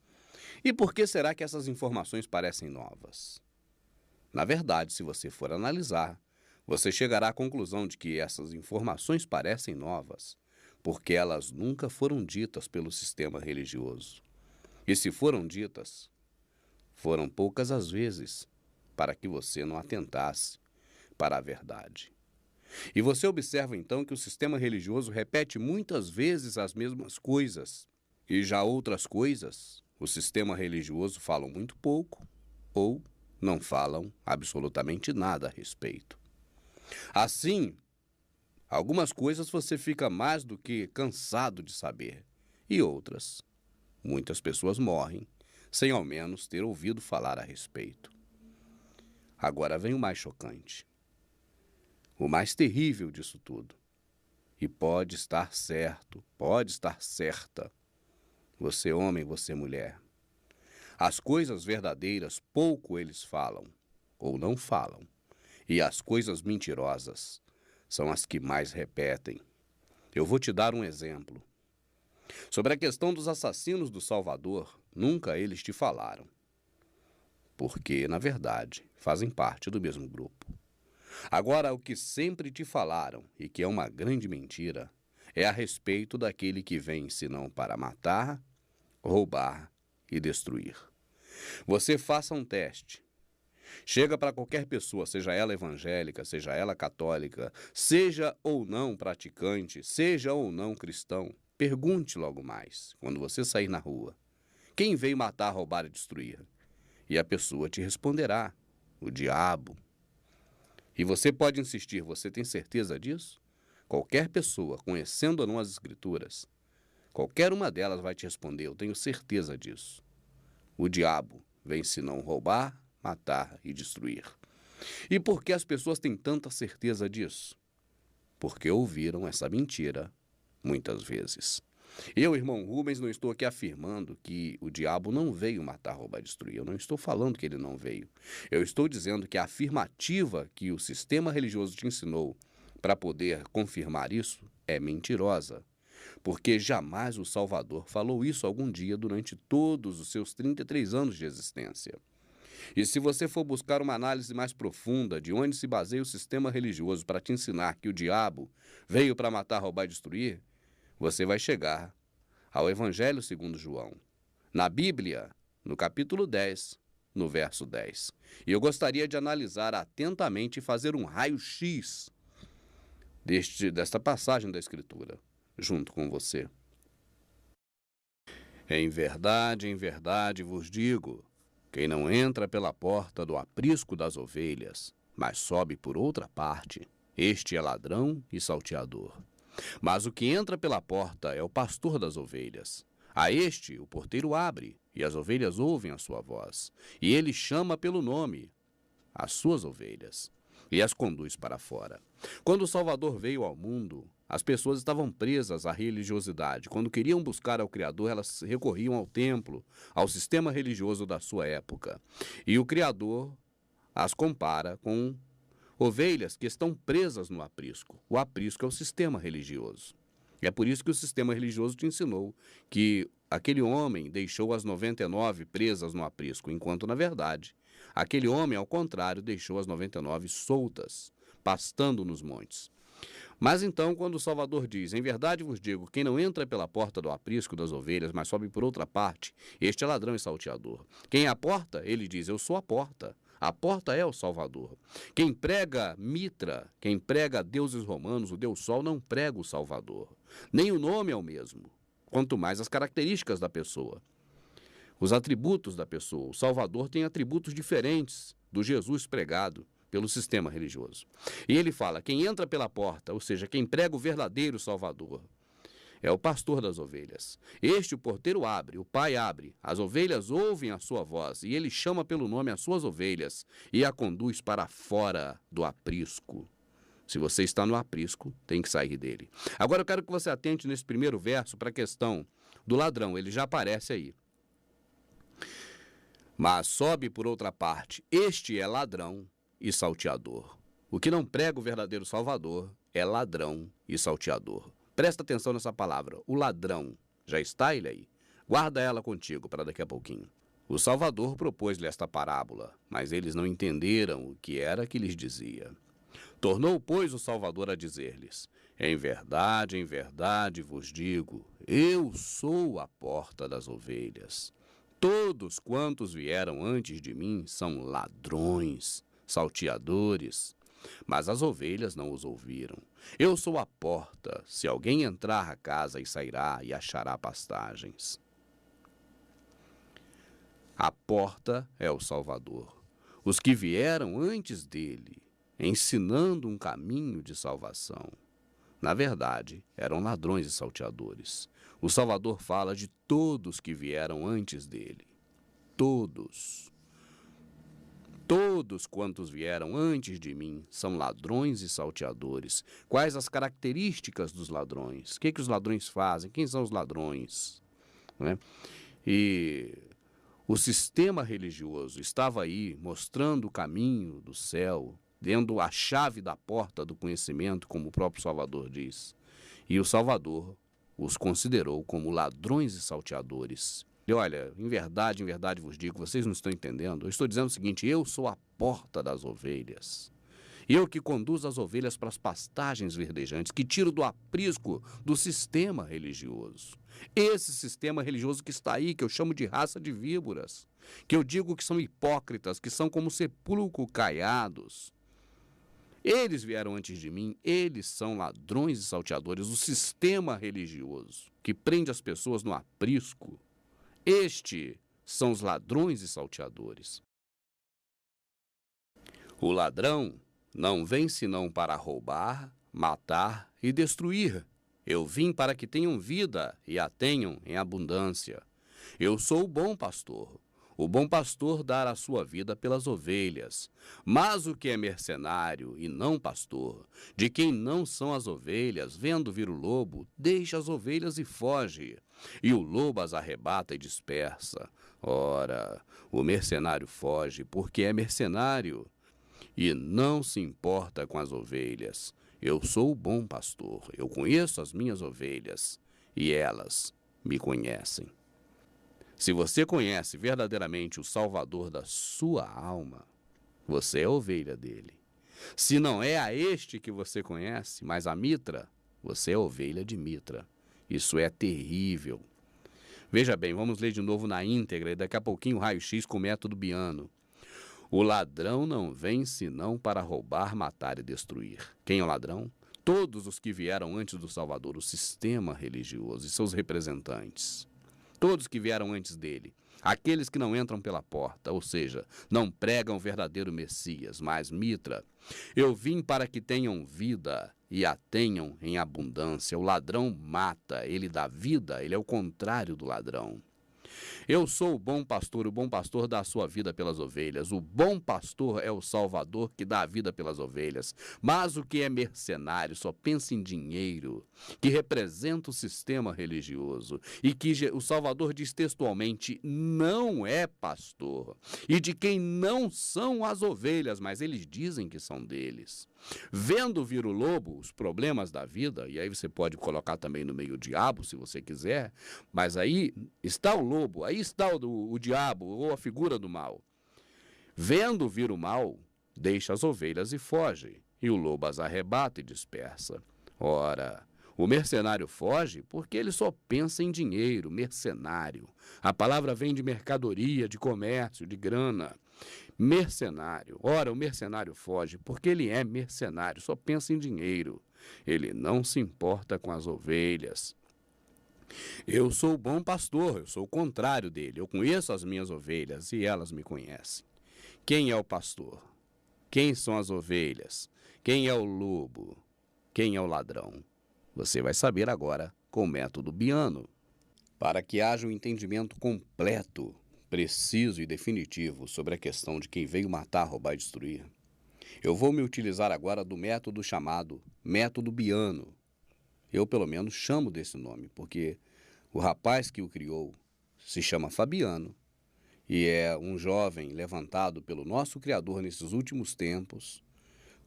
E por que será que essas informações parecem novas? Na verdade, se você for analisar, você chegará à conclusão de que essas informações parecem novas, porque elas nunca foram ditas pelo sistema religioso. E se foram ditas, foram poucas as vezes, para que você não atentasse para a verdade. E você observa então que o sistema religioso repete muitas vezes as mesmas coisas, e já outras coisas, o sistema religioso fala muito pouco ou não falam absolutamente nada a respeito. Assim, algumas coisas você fica mais do que cansado de saber, e outras, muitas pessoas morrem sem ao menos ter ouvido falar a respeito. Agora vem o mais chocante, o mais terrível disso tudo. E pode estar certo, pode estar certa, você homem, você mulher. As coisas verdadeiras pouco eles falam, ou não falam, e as coisas mentirosas são as que mais repetem. Eu vou te dar um exemplo. Sobre a questão dos assassinos do Salvador, nunca eles te falaram, porque, na verdade, fazem parte do mesmo grupo. Agora, o que sempre te falaram, e que é uma grande mentira, é a respeito daquele que vem senão para matar, roubar e destruir. Você faça um teste. Chega para qualquer pessoa, seja ela evangélica, seja ela católica, seja ou não praticante, seja ou não cristão, pergunte logo mais, quando você sair na rua, quem veio matar, roubar e destruir? E a pessoa te responderá, o diabo. E você pode insistir, você tem certeza disso? Qualquer pessoa, conhecendo ou não as Escrituras, qualquer uma delas vai te responder, eu tenho certeza disso. O diabo vem senão roubar, matar e destruir. E por que as pessoas têm tanta certeza disso? Porque ouviram essa mentira muitas vezes. Eu, irmão Rubens, não estou aqui afirmando que o diabo não veio matar, roubar e destruir. Eu não estou falando que ele não veio. Eu estou dizendo que a afirmativa que o sistema religioso te ensinou para poder confirmar isso é mentirosa. Porque jamais o Salvador falou isso algum dia durante todos os seus 33 anos de existência. E se você for buscar uma análise mais profunda de onde se baseia o sistema religioso para te ensinar que o diabo veio para matar, roubar e destruir, você vai chegar ao Evangelho segundo João, na Bíblia, no capítulo 10, no verso 10. E eu gostaria de analisar atentamente e fazer um raio-x desta passagem da Escritura, junto com você. Em verdade vos digo, quem não entra pela porta do aprisco das ovelhas, mas sobe por outra parte, este é ladrão e salteador. Mas o que entra pela porta é o pastor das ovelhas. A este o porteiro abre, e as ovelhas ouvem a sua voz. E ele chama pelo nome as suas ovelhas, e as conduz para fora. Quando o Salvador veio ao mundo, as pessoas estavam presas à religiosidade. Quando queriam buscar ao Criador, elas recorriam ao templo, ao sistema religioso da sua época. E o Criador as compara com ovelhas que estão presas no aprisco. O aprisco é o sistema religioso. É por isso que o sistema religioso te ensinou que aquele homem deixou as 99 presas no aprisco, enquanto, na verdade, aquele homem, ao contrário, deixou as 99 soltas, pastando nos montes. Mas então, quando o Salvador diz, em verdade vos digo, quem não entra pela porta do aprisco das ovelhas, mas sobe por outra parte, este é ladrão e salteador. Quem é a porta? Ele diz, eu sou a porta. A porta é o Salvador. Quem prega Mitra, quem prega deuses romanos, o Deus Sol, não prega o Salvador. Nem o nome é o mesmo, quanto mais as características da pessoa. Os atributos da pessoa. O Salvador tem atributos diferentes do Jesus pregado pelo sistema religioso. E ele fala, quem entra pela porta, ou seja, quem prega o verdadeiro Salvador, é o pastor das ovelhas. Este o porteiro abre, o pai abre, as ovelhas ouvem a sua voz, e ele chama pelo nome as suas ovelhas e a conduz para fora do aprisco. Se você está no aprisco, tem que sair dele. Agora eu quero que você atente nesse primeiro verso para a questão do ladrão, ele já aparece aí. Mas sobe por outra parte, este é ladrão e salteador. O que não prega o verdadeiro Salvador é ladrão e salteador. Presta atenção nessa palavra, o ladrão. Já está ele aí? Guarda ela contigo para daqui a pouquinho. O Salvador propôs-lhe esta parábola, mas eles não entenderam o que era que lhes dizia. Tornou, pois, o Salvador a dizer-lhes, em verdade vos digo, eu sou a porta das ovelhas. Todos quantos vieram antes de mim são ladrões, salteadores, mas as ovelhas não os ouviram. Eu sou a porta, se alguém entrar à casa e sairá e achará pastagens. A porta é o Salvador. Os que vieram antes dele, ensinando um caminho de salvação, na verdade, eram ladrões e salteadores. O Salvador fala de todos que vieram antes dele. Todos. Todos quantos vieram antes de mim são ladrões e salteadores. Quais as características dos ladrões? O que os ladrões fazem? Quem são os ladrões? Né? E o sistema religioso estava aí mostrando o caminho do céu, dando a chave da porta do conhecimento, como o próprio Salvador diz. E o Salvador os considerou como ladrões e salteadores. E olha, em verdade vos digo, vocês não estão entendendo. Eu estou dizendo o seguinte, eu sou a porta das ovelhas. Eu que conduzo as ovelhas para as pastagens verdejantes, que tiro do aprisco do sistema religioso. Esse sistema religioso que está aí, que eu chamo de raça de víboras, que eu digo que são hipócritas, que são como sepulcro caiados. Eles vieram antes de mim, eles são ladrões e salteadores, o sistema religioso que prende as pessoas no aprisco. Estes são os ladrões e salteadores. O ladrão não vem senão para roubar, matar e destruir. Eu vim para que tenham vida e a tenham em abundância. Eu sou o bom pastor. O bom pastor dá a sua vida pelas ovelhas. Mas o que é mercenário e não pastor, de quem não são as ovelhas, vendo vir o lobo, deixa as ovelhas e foge. E o lobo as arrebata e dispersa. Ora, o mercenário foge porque é mercenário e não se importa com as ovelhas. Eu sou o bom pastor, eu conheço as minhas ovelhas e elas me conhecem. Se você conhece verdadeiramente o Salvador da sua alma, você é ovelha dele. Se não é a este que você conhece, mas a Mitra, você é ovelha de Mitra. Isso é terrível. Veja bem, vamos ler de novo na íntegra e daqui a pouquinho o raio-x com o método Biano. O ladrão não vem senão para roubar, matar e destruir. Quem é o ladrão? Todos os que vieram antes do Salvador, o sistema religioso e seus representantes. Todos que vieram antes dele. Aqueles que não entram pela porta, ou seja, não pregam o verdadeiro Messias, mas Mitra. Eu vim para que tenham vida e a tenham em abundância. O ladrão mata, ele dá vida, ele é o contrário do ladrão. Eu sou o bom pastor dá a sua vida pelas ovelhas. O bom pastor é o Salvador que dá a vida pelas ovelhas. Mas o que é mercenário só pensa em dinheiro, que representa o sistema religioso e que o Salvador diz textualmente, não é pastor, e de quem não são as ovelhas, mas eles dizem que são deles. Vendo vir o lobo, os problemas da vida, e aí você pode colocar também no meio o diabo, se você quiser, mas aí está o lobo, aí está o diabo, ou a figura do mal. Vendo vir o mal, deixa as ovelhas e foge, e o lobo as arrebata e dispersa. Ora, o mercenário foge porque ele só pensa em dinheiro, mercenário. A palavra vem de mercadoria, de comércio, de grana. Mercenário. Ora, o mercenário foge porque ele é mercenário, só pensa em dinheiro. Ele não se importa com as ovelhas. Eu sou o bom pastor, eu sou o contrário dele. Eu conheço as minhas ovelhas e elas me conhecem. Quem é o pastor? Quem são as ovelhas? Quem é o lobo? Quem é o ladrão? Você vai saber agora com o método Biano. Para que haja um entendimento completo, preciso e definitivo sobre a questão de quem veio matar, roubar e destruir, eu vou me utilizar agora do método chamado método Biano. Eu, pelo menos, chamo desse nome, porque o rapaz que o criou se chama Fabiano e é um jovem levantado pelo nosso Criador nesses últimos tempos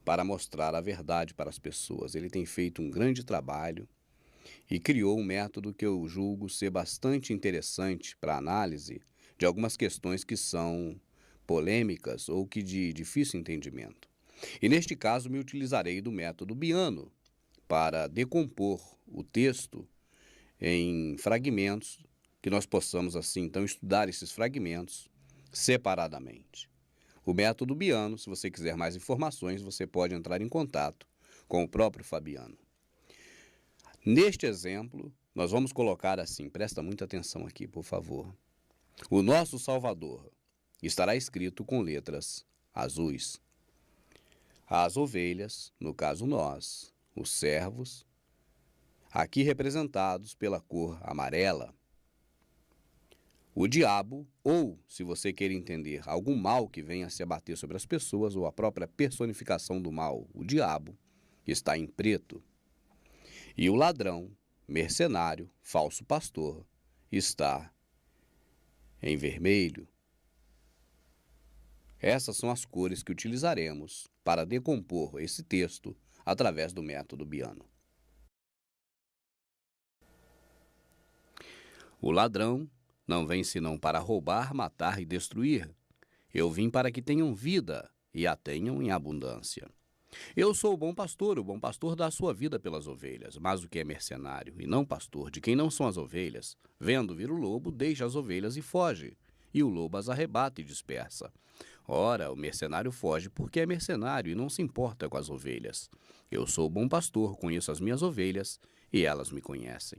para mostrar a verdade para as pessoas. Ele tem feito um grande trabalho e criou um método que eu julgo ser bastante interessante para análise de algumas questões que são polêmicas ou que de difícil entendimento. E neste caso me utilizarei do método Biano para decompor o texto em fragmentos que nós possamos assim então estudar esses fragmentos separadamente. O método Biano, se você quiser mais informações, você pode entrar em contato com o próprio Fabiano. Neste exemplo, nós vamos colocar assim, presta muita atenção aqui, por favor. O nosso Salvador estará escrito com letras azuis. As ovelhas, no caso nós, os servos, aqui representados pela cor amarela. O diabo, ou, se você quer entender, algum mal que venha a se abater sobre as pessoas, ou a própria personificação do mal, o diabo, está em preto. E o ladrão, mercenário, falso pastor, está em vermelho. Essas são as cores que utilizaremos para decompor esse texto através do método Biano. O ladrão não vem senão para roubar, matar e destruir. Eu vim para que tenham vida e a tenham em abundância. Eu sou o bom pastor dá a sua vida pelas ovelhas, mas o que é mercenário e não pastor, de quem não são as ovelhas, vendo vir o lobo, deixa as ovelhas e foge, e o lobo as arrebata e dispersa. Ora, o mercenário foge porque é mercenário e não se importa com as ovelhas. Eu sou o bom pastor, conheço as minhas ovelhas e elas me conhecem.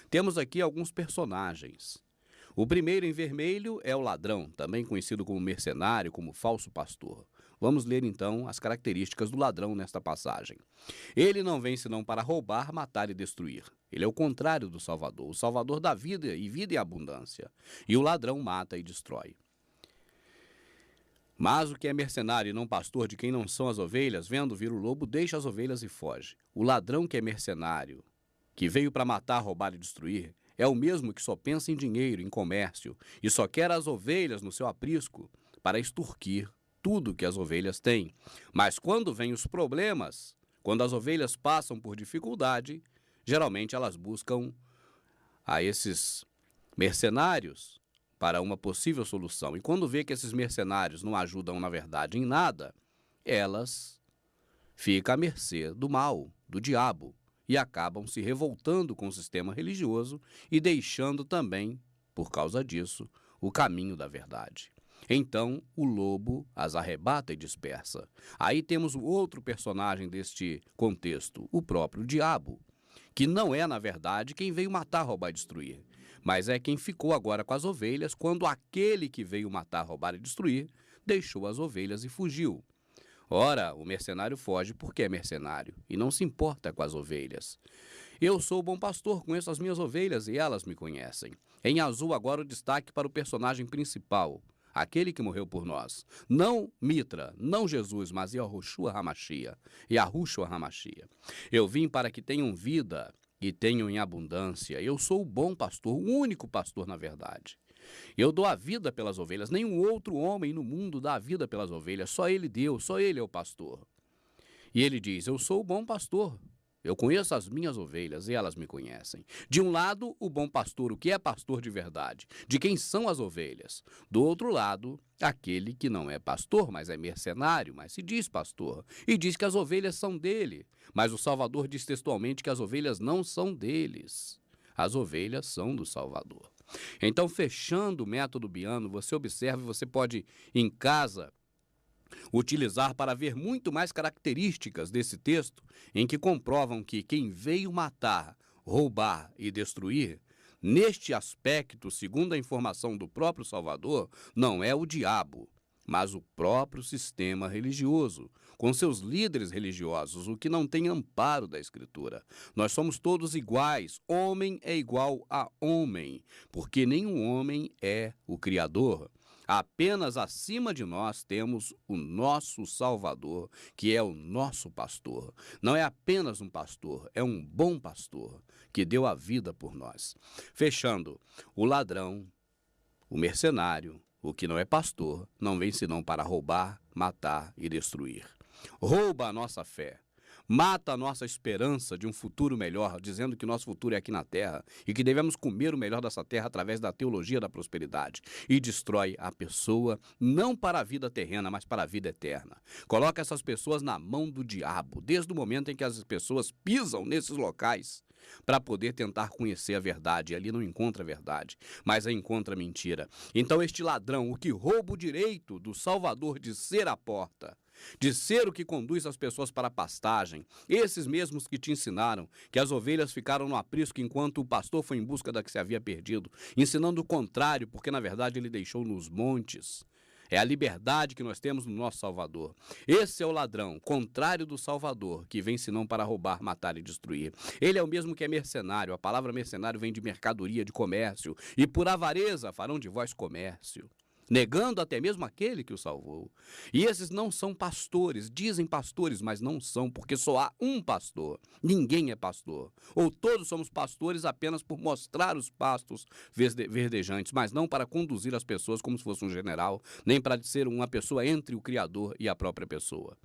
Temos aqui alguns personagens. O primeiro em vermelho é o ladrão, também conhecido como mercenário, como falso pastor. Vamos ler então as características do ladrão nesta passagem. Ele não vem senão para roubar, matar e destruir. Ele é o contrário do Salvador, o Salvador dá vida em abundância. E o ladrão mata e destrói. Mas o que é mercenário e não pastor, de quem não são as ovelhas, vendo vir o lobo, deixa as ovelhas e foge. O ladrão que é mercenário, que veio para matar, roubar e destruir, é o mesmo que só pensa em dinheiro, em comércio, e só quer as ovelhas no seu aprisco para extorquir tudo que as ovelhas têm. Mas quando vêm os problemas, quando as ovelhas passam por dificuldade, geralmente elas buscam a esses mercenários para uma possível solução. E quando vê que esses mercenários não ajudam, na verdade, em nada, elas ficam à mercê do mal, do diabo, e acabam se revoltando com o sistema religioso e deixando também, por causa disso, o caminho da verdade. Então, o lobo as arrebata e dispersa. Aí temos o outro personagem deste contexto, o próprio diabo, que não é, na verdade, quem veio matar, roubar e destruir, mas é quem ficou agora com as ovelhas quando aquele que veio matar, roubar e destruir deixou as ovelhas e fugiu. Ora, o mercenário foge porque é mercenário e não se importa com as ovelhas. Eu sou o bom pastor, conheço as minhas ovelhas e elas me conhecem. Em azul agora o destaque para o personagem principal, aquele que morreu por nós. Não Mitra, não Jesus, mas Yahushua HaMashiach. Yahushua HaMashiach. Eu vim para que tenham vida e tenham em abundância. Eu sou o bom pastor, o único pastor na verdade. Eu dou a vida pelas ovelhas, nenhum outro homem no mundo dá a vida pelas ovelhas, só ele deu, só ele é o pastor. E ele diz, eu sou o bom pastor, eu conheço as minhas ovelhas e elas me conhecem. De um lado, o bom pastor, o que é pastor de verdade, de quem são as ovelhas. Do outro lado, aquele que não é pastor, mas é mercenário, mas se diz pastor, e diz que as ovelhas são dele. Mas o Salvador diz textualmente que as ovelhas não são deles, as ovelhas são do Salvador. Então, fechando o método Biano, você observa e você pode, em casa, utilizar para ver muito mais características desse texto, em que comprovam que quem veio matar, roubar e destruir, neste aspecto, segundo a informação do próprio Salvador, não é o diabo, mas o próprio sistema religioso, com seus líderes religiosos, o que não tem amparo da Escritura. Nós somos todos iguais, homem é igual a homem, porque nenhum homem é o Criador. Apenas acima de nós temos o nosso Salvador, que é o nosso pastor. Não é apenas um pastor, é um bom pastor, que deu a vida por nós. Fechando, o ladrão, o mercenário, o que não é pastor, não vem senão para roubar, matar e destruir. Rouba a nossa fé, mata a nossa esperança de um futuro melhor, dizendo que nosso futuro é aqui na terra e que devemos comer o melhor dessa terra através da teologia da prosperidade, e destrói a pessoa não para a vida terrena, mas para a vida eterna. Coloca essas pessoas na mão do diabo, desde o momento em que as pessoas pisam nesses locais para poder tentar conhecer a verdade. E ali não encontra a verdade, mas a encontra a mentira. Então este ladrão, o que rouba o direito do Salvador de ser a porta, de ser o que conduz as pessoas para a pastagem, esses mesmos que te ensinaram que as ovelhas ficaram no aprisco enquanto o pastor foi em busca da que se havia perdido, ensinando o contrário, porque na verdade ele deixou nos montes. É a liberdade que nós temos no nosso Salvador. Esse é o ladrão, contrário do Salvador, que vem senão para roubar, matar e destruir. Ele é o mesmo que é mercenário. A palavra mercenário vem de mercadoria, de comércio. E por avareza farão de vós comércio, negando até mesmo aquele que o salvou. E esses não são pastores, dizem pastores, mas não são, porque só há um pastor. Ninguém é pastor. Ou todos somos pastores apenas por mostrar os pastos verdejantes, mas não para conduzir as pessoas como se fosse um general, nem para ser uma pessoa entre o Criador e a própria pessoa.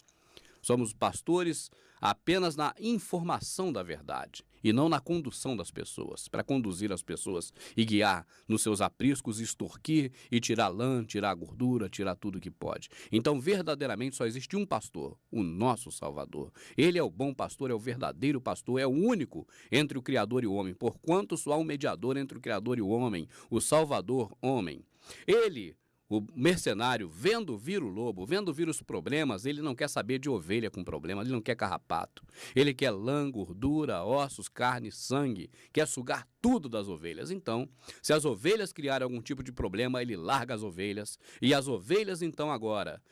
Somos pastores apenas na informação da verdade e não na condução das pessoas, para conduzir as pessoas e guiar nos seus apriscos, extorquir e tirar lã, tirar gordura, tirar tudo que pode. Então, verdadeiramente, só existe um pastor, o nosso Salvador. Ele é o bom pastor, é o verdadeiro pastor, é o único entre o Criador e o homem, porquanto só há um mediador entre o Criador e o homem, o Salvador, homem. Ele, o mercenário, vendo vir o lobo, vendo vir os problemas, ele não quer saber de ovelha com problema, ele não quer carrapato. Ele quer lã, gordura, ossos, carne, sangue, quer sugar tudo das ovelhas. Então, se as ovelhas criarem algum tipo de problema, ele larga as ovelhas. E as ovelhas, então, agora,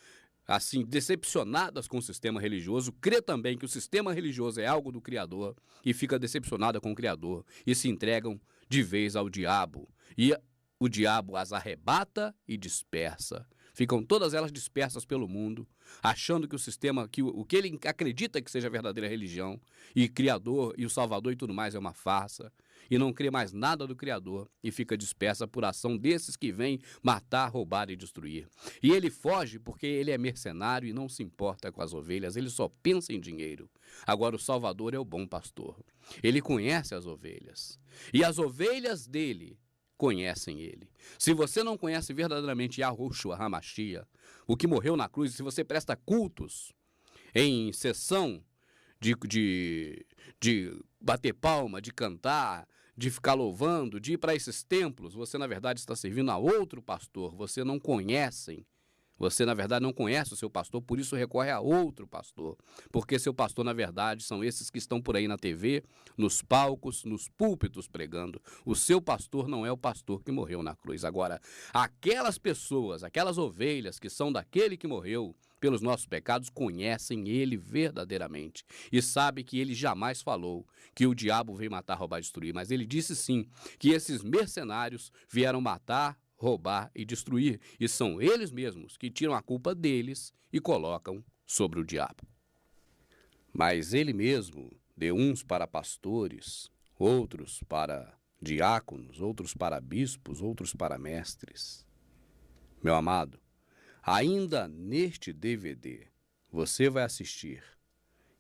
assim, decepcionadas com o sistema religioso, crê também que o sistema religioso é algo do Criador e fica decepcionada com o Criador e se entregam de vez ao diabo. E o diabo as arrebata e dispersa. Ficam todas elas dispersas pelo mundo, achando que o sistema, que o que ele acredita que seja a verdadeira religião, e Criador, e o Salvador e tudo mais é uma farsa, e não crê mais nada do Criador, e fica dispersa por ação desses que vêm matar, roubar e destruir. E ele foge porque ele é mercenário e não se importa com as ovelhas, ele só pensa em dinheiro. Agora o Salvador é o bom pastor. Ele conhece as ovelhas, e as ovelhas dele conhecem ele. Se você não conhece verdadeiramente Yahushua HaMashiach, o que morreu na cruz, se você presta cultos em sessão de bater palma, de cantar, de ficar louvando, de ir para esses templos, você na verdade está servindo a outro pastor, você na verdade não conhece o seu pastor, por isso recorre a outro pastor, porque seu pastor na verdade são esses que estão por aí na TV, nos palcos, nos púlpitos pregando. O seu pastor não é o pastor que morreu na cruz. Agora, aquelas pessoas, aquelas ovelhas que são daquele que morreu pelos nossos pecados, conhecem ele verdadeiramente e sabem que ele jamais falou que o diabo veio matar, roubar e destruir, mas ele disse sim que esses mercenários vieram matar, roubar e destruir, e são eles mesmos que tiram a culpa deles e colocam sobre o diabo. Mas ele mesmo deu uns para pastores, outros para diáconos, outros para bispos, outros para mestres. Meu amado, ainda neste DVD você vai assistir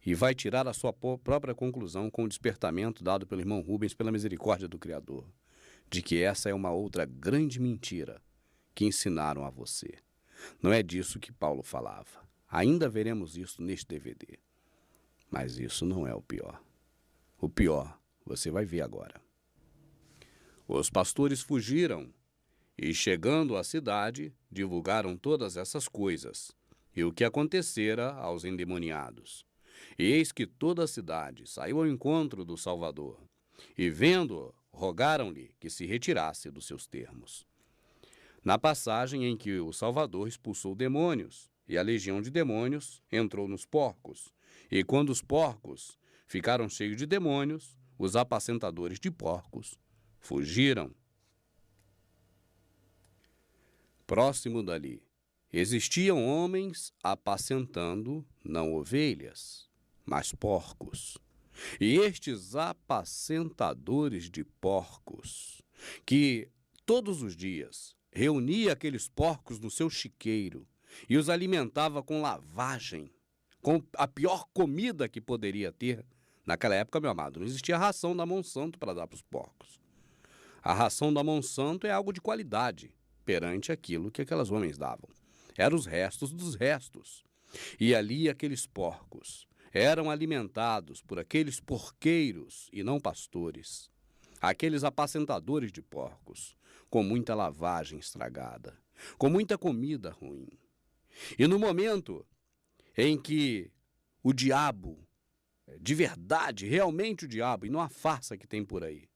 e vai tirar a sua própria conclusão com o despertamento dado pelo irmão Rubens pela misericórdia do Criador, de que essa é uma outra grande mentira que ensinaram a você. Não é disso que Paulo falava. Ainda veremos isso neste DVD. Mas isso não é o pior. O pior você vai ver agora. Os pastores fugiram e, chegando à cidade, divulgaram todas essas coisas e o que acontecera aos endemoniados. E eis que toda a cidade saiu ao encontro do Salvador e, vendo-o, rogaram-lhe que se retirasse dos seus termos. Na passagem em que o Salvador expulsou demônios, e a legião de demônios entrou nos porcos, e quando os porcos ficaram cheios de demônios, os apacentadores de porcos fugiram. Próximo dali, existiam homens apacentando não ovelhas, mas porcos. E estes apacentadores de porcos, que todos os dias reunia aqueles porcos no seu chiqueiro e os alimentava com lavagem, com a pior comida que poderia ter. Naquela época, meu amado, não existia ração da Monsanto para dar para os porcos. A ração da Monsanto é algo de qualidade perante aquilo que aqueles homens davam. Eram os restos dos restos. E ali aqueles porcos eram alimentados por aqueles porqueiros e não pastores, aqueles apacentadores de porcos, com muita lavagem estragada, com muita comida ruim. E no momento em que o diabo, de verdade, realmente o diabo, e não a farsa que tem por aí,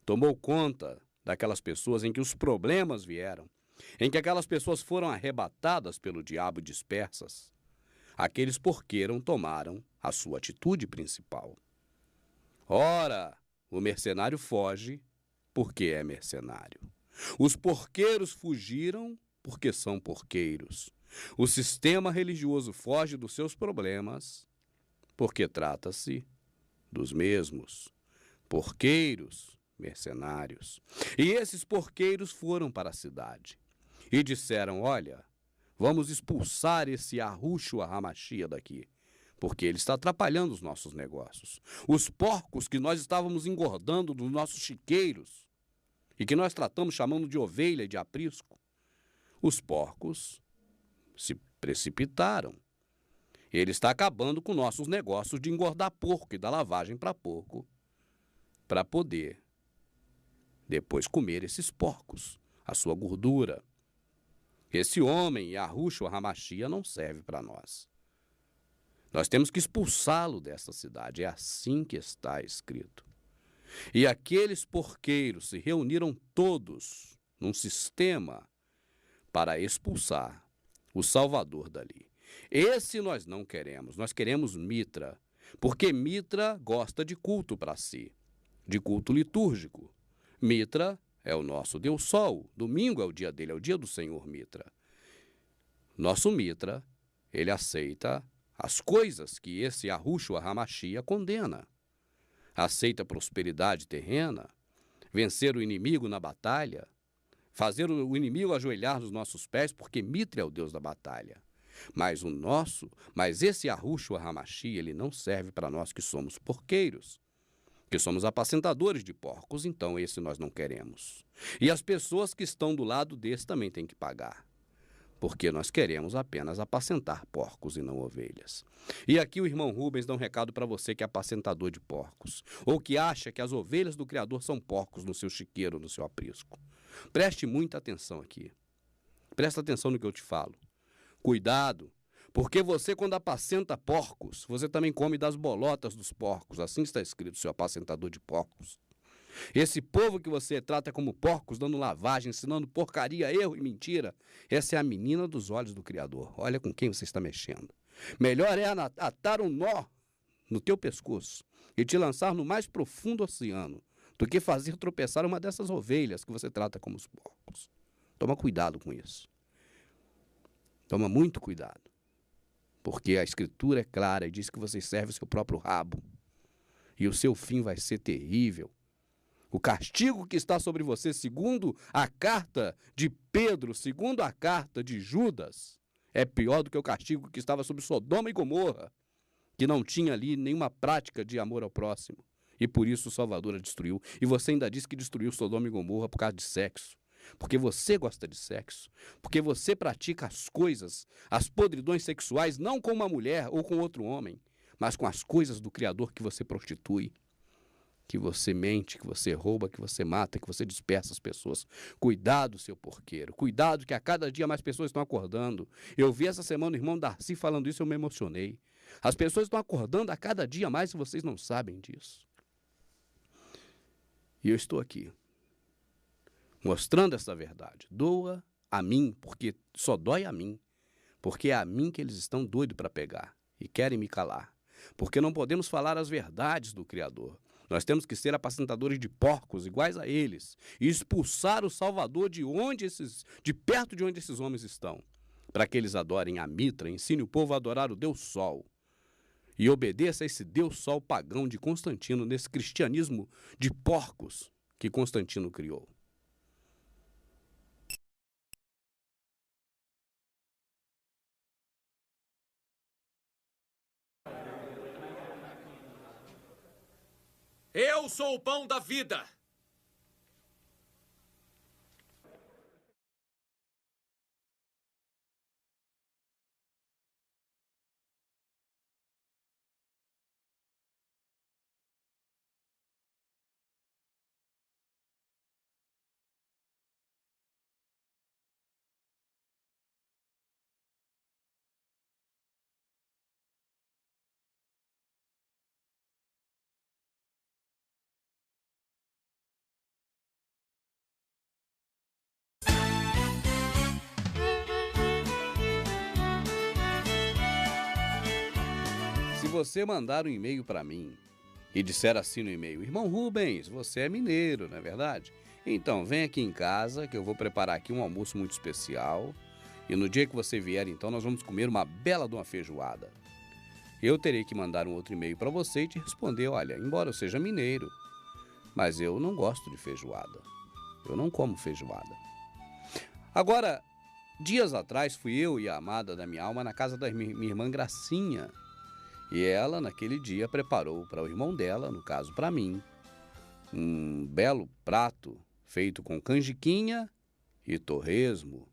tomou conta daquelas pessoas, em que os problemas vieram, em que aquelas pessoas foram arrebatadas pelo diabo e dispersas, aqueles porqueiros tomaram a sua atitude principal. Ora, o mercenário foge porque é mercenário. Os porqueiros fugiram porque são porqueiros. O sistema religioso foge dos seus problemas porque trata-se dos mesmos. Porqueiros, mercenários. E esses porqueiros foram para a cidade e disseram: olha, vamos expulsar esse Yahushua HaMashiach daqui, porque ele está atrapalhando os nossos negócios. Os porcos que nós estávamos engordando dos nossos chiqueiros e que nós tratamos chamando de ovelha e de aprisco, os porcos se precipitaram. Ele está acabando com nossos negócios de engordar porco e da lavagem para porco, para poder depois comer esses porcos, a sua gordura. Esse homem, Yahushua HaMashiach, não serve para nós. Nós temos que expulsá-lo dessa cidade, é assim que está escrito. E aqueles porqueiros se reuniram todos num sistema para expulsar o Salvador dali. Esse nós não queremos, nós queremos Mitra, porque Mitra gosta de culto para si, de culto litúrgico. Mitra é o nosso Deus Sol, domingo é o dia dele, é o dia do Senhor Mitra. Nosso Mitra, ele aceita as coisas que esse Yahushua HaMashiach condena. Aceita a prosperidade terrena, vencer o inimigo na batalha, fazer o inimigo ajoelhar nos nossos pés, porque Mitra é o Deus da batalha. Mas esse Yahushua HaMashiach, ele não serve para nós que somos porqueiros, que somos apacentadores de porcos, então esse nós não queremos. E as pessoas que estão do lado desse também têm que pagar, porque nós queremos apenas apacentar porcos e não ovelhas. E aqui o irmão Rubens dá um recado para você que é apacentador de porcos, ou que acha que as ovelhas do Criador são porcos no seu chiqueiro, no seu aprisco. Preste muita atenção aqui. Presta atenção no que eu te falo. Cuidado, porque você, quando apacenta porcos, você também come das bolotas dos porcos. Assim está escrito, seu apacentador de porcos. Esse povo que você trata como porcos, dando lavagem, ensinando porcaria, erro e mentira, essa é a menina dos olhos do Criador. Olha com quem você está mexendo. Melhor é atar um nó no teu pescoço e te lançar no mais profundo oceano do que fazer tropeçar uma dessas ovelhas que você trata como os porcos. Toma cuidado com isso. Toma muito cuidado. Porque a Escritura é clara e diz que você serve o seu próprio rabo. E o seu fim vai ser terrível. O castigo que está sobre você, segundo a carta de Pedro, segundo a carta de Judas, é pior do que o castigo que estava sobre Sodoma e Gomorra, que não tinha ali nenhuma prática de amor ao próximo. E por isso o Salvador a destruiu. E você ainda diz que destruiu Sodoma e Gomorra por causa de sexo. Porque você gosta de sexo. Porque você pratica as coisas, as podridões sexuais, não com uma mulher ou com outro homem, mas com as coisas do Criador que você prostitui, que você mente, que você rouba, que você mata, que você dispersa as pessoas. Cuidado, seu porqueiro. Cuidado, que a cada dia mais pessoas estão acordando. Eu vi essa semana o irmão Darcy falando isso, eu me emocionei. As pessoas estão acordando a cada dia mais e vocês não sabem disso. E eu estou aqui, mostrando essa verdade. Doa a mim, porque só dói a mim. Porque é a mim que eles estão doidos para pegar e querem me calar. Porque não podemos falar as verdades do Criador. Nós temos que ser apacentadores de porcos iguais a eles e expulsar o Salvador de perto de onde esses homens estão, para que eles adorem a Mitra, ensine o povo a adorar o Deus Sol e obedeça a esse Deus Sol pagão de Constantino, nesse cristianismo de porcos que Constantino criou. Eu sou o pão da vida. Se você mandar um e-mail para mim e disser assim no e-mail: irmão Rubens, você é mineiro, não é verdade? Então, vem aqui em casa que eu vou preparar aqui um almoço muito especial e no dia que você vier, então, nós vamos comer uma bela de uma feijoada. Eu terei que mandar um outro e-mail para você e te responder: olha, embora eu seja mineiro, mas eu não gosto de feijoada. Eu não como feijoada. Agora, dias atrás, fui eu e a amada da minha alma na casa da minha irmã Gracinha. E ela, naquele dia, preparou para o irmão dela, no caso para mim, um belo prato feito com canjiquinha e torresmo.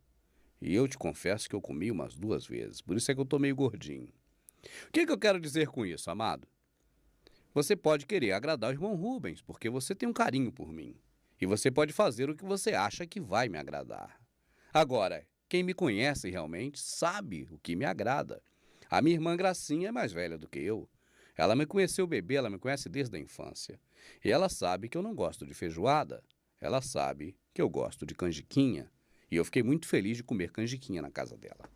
E eu te confesso que eu comi umas 2 vezes, por isso é que eu tô meio gordinho. O que eu quero dizer com isso, amado? Você pode querer agradar o irmão Rubens, porque você tem um carinho por mim. E você pode fazer o que você acha que vai me agradar. Agora, quem me conhece realmente sabe o que me agrada. A minha irmã Gracinha é mais velha do que eu. Ela me conheceu bebê, ela me conhece desde a infância. E ela sabe que eu não gosto de feijoada. Ela sabe que eu gosto de canjiquinha. E eu fiquei muito feliz de comer canjiquinha na casa dela.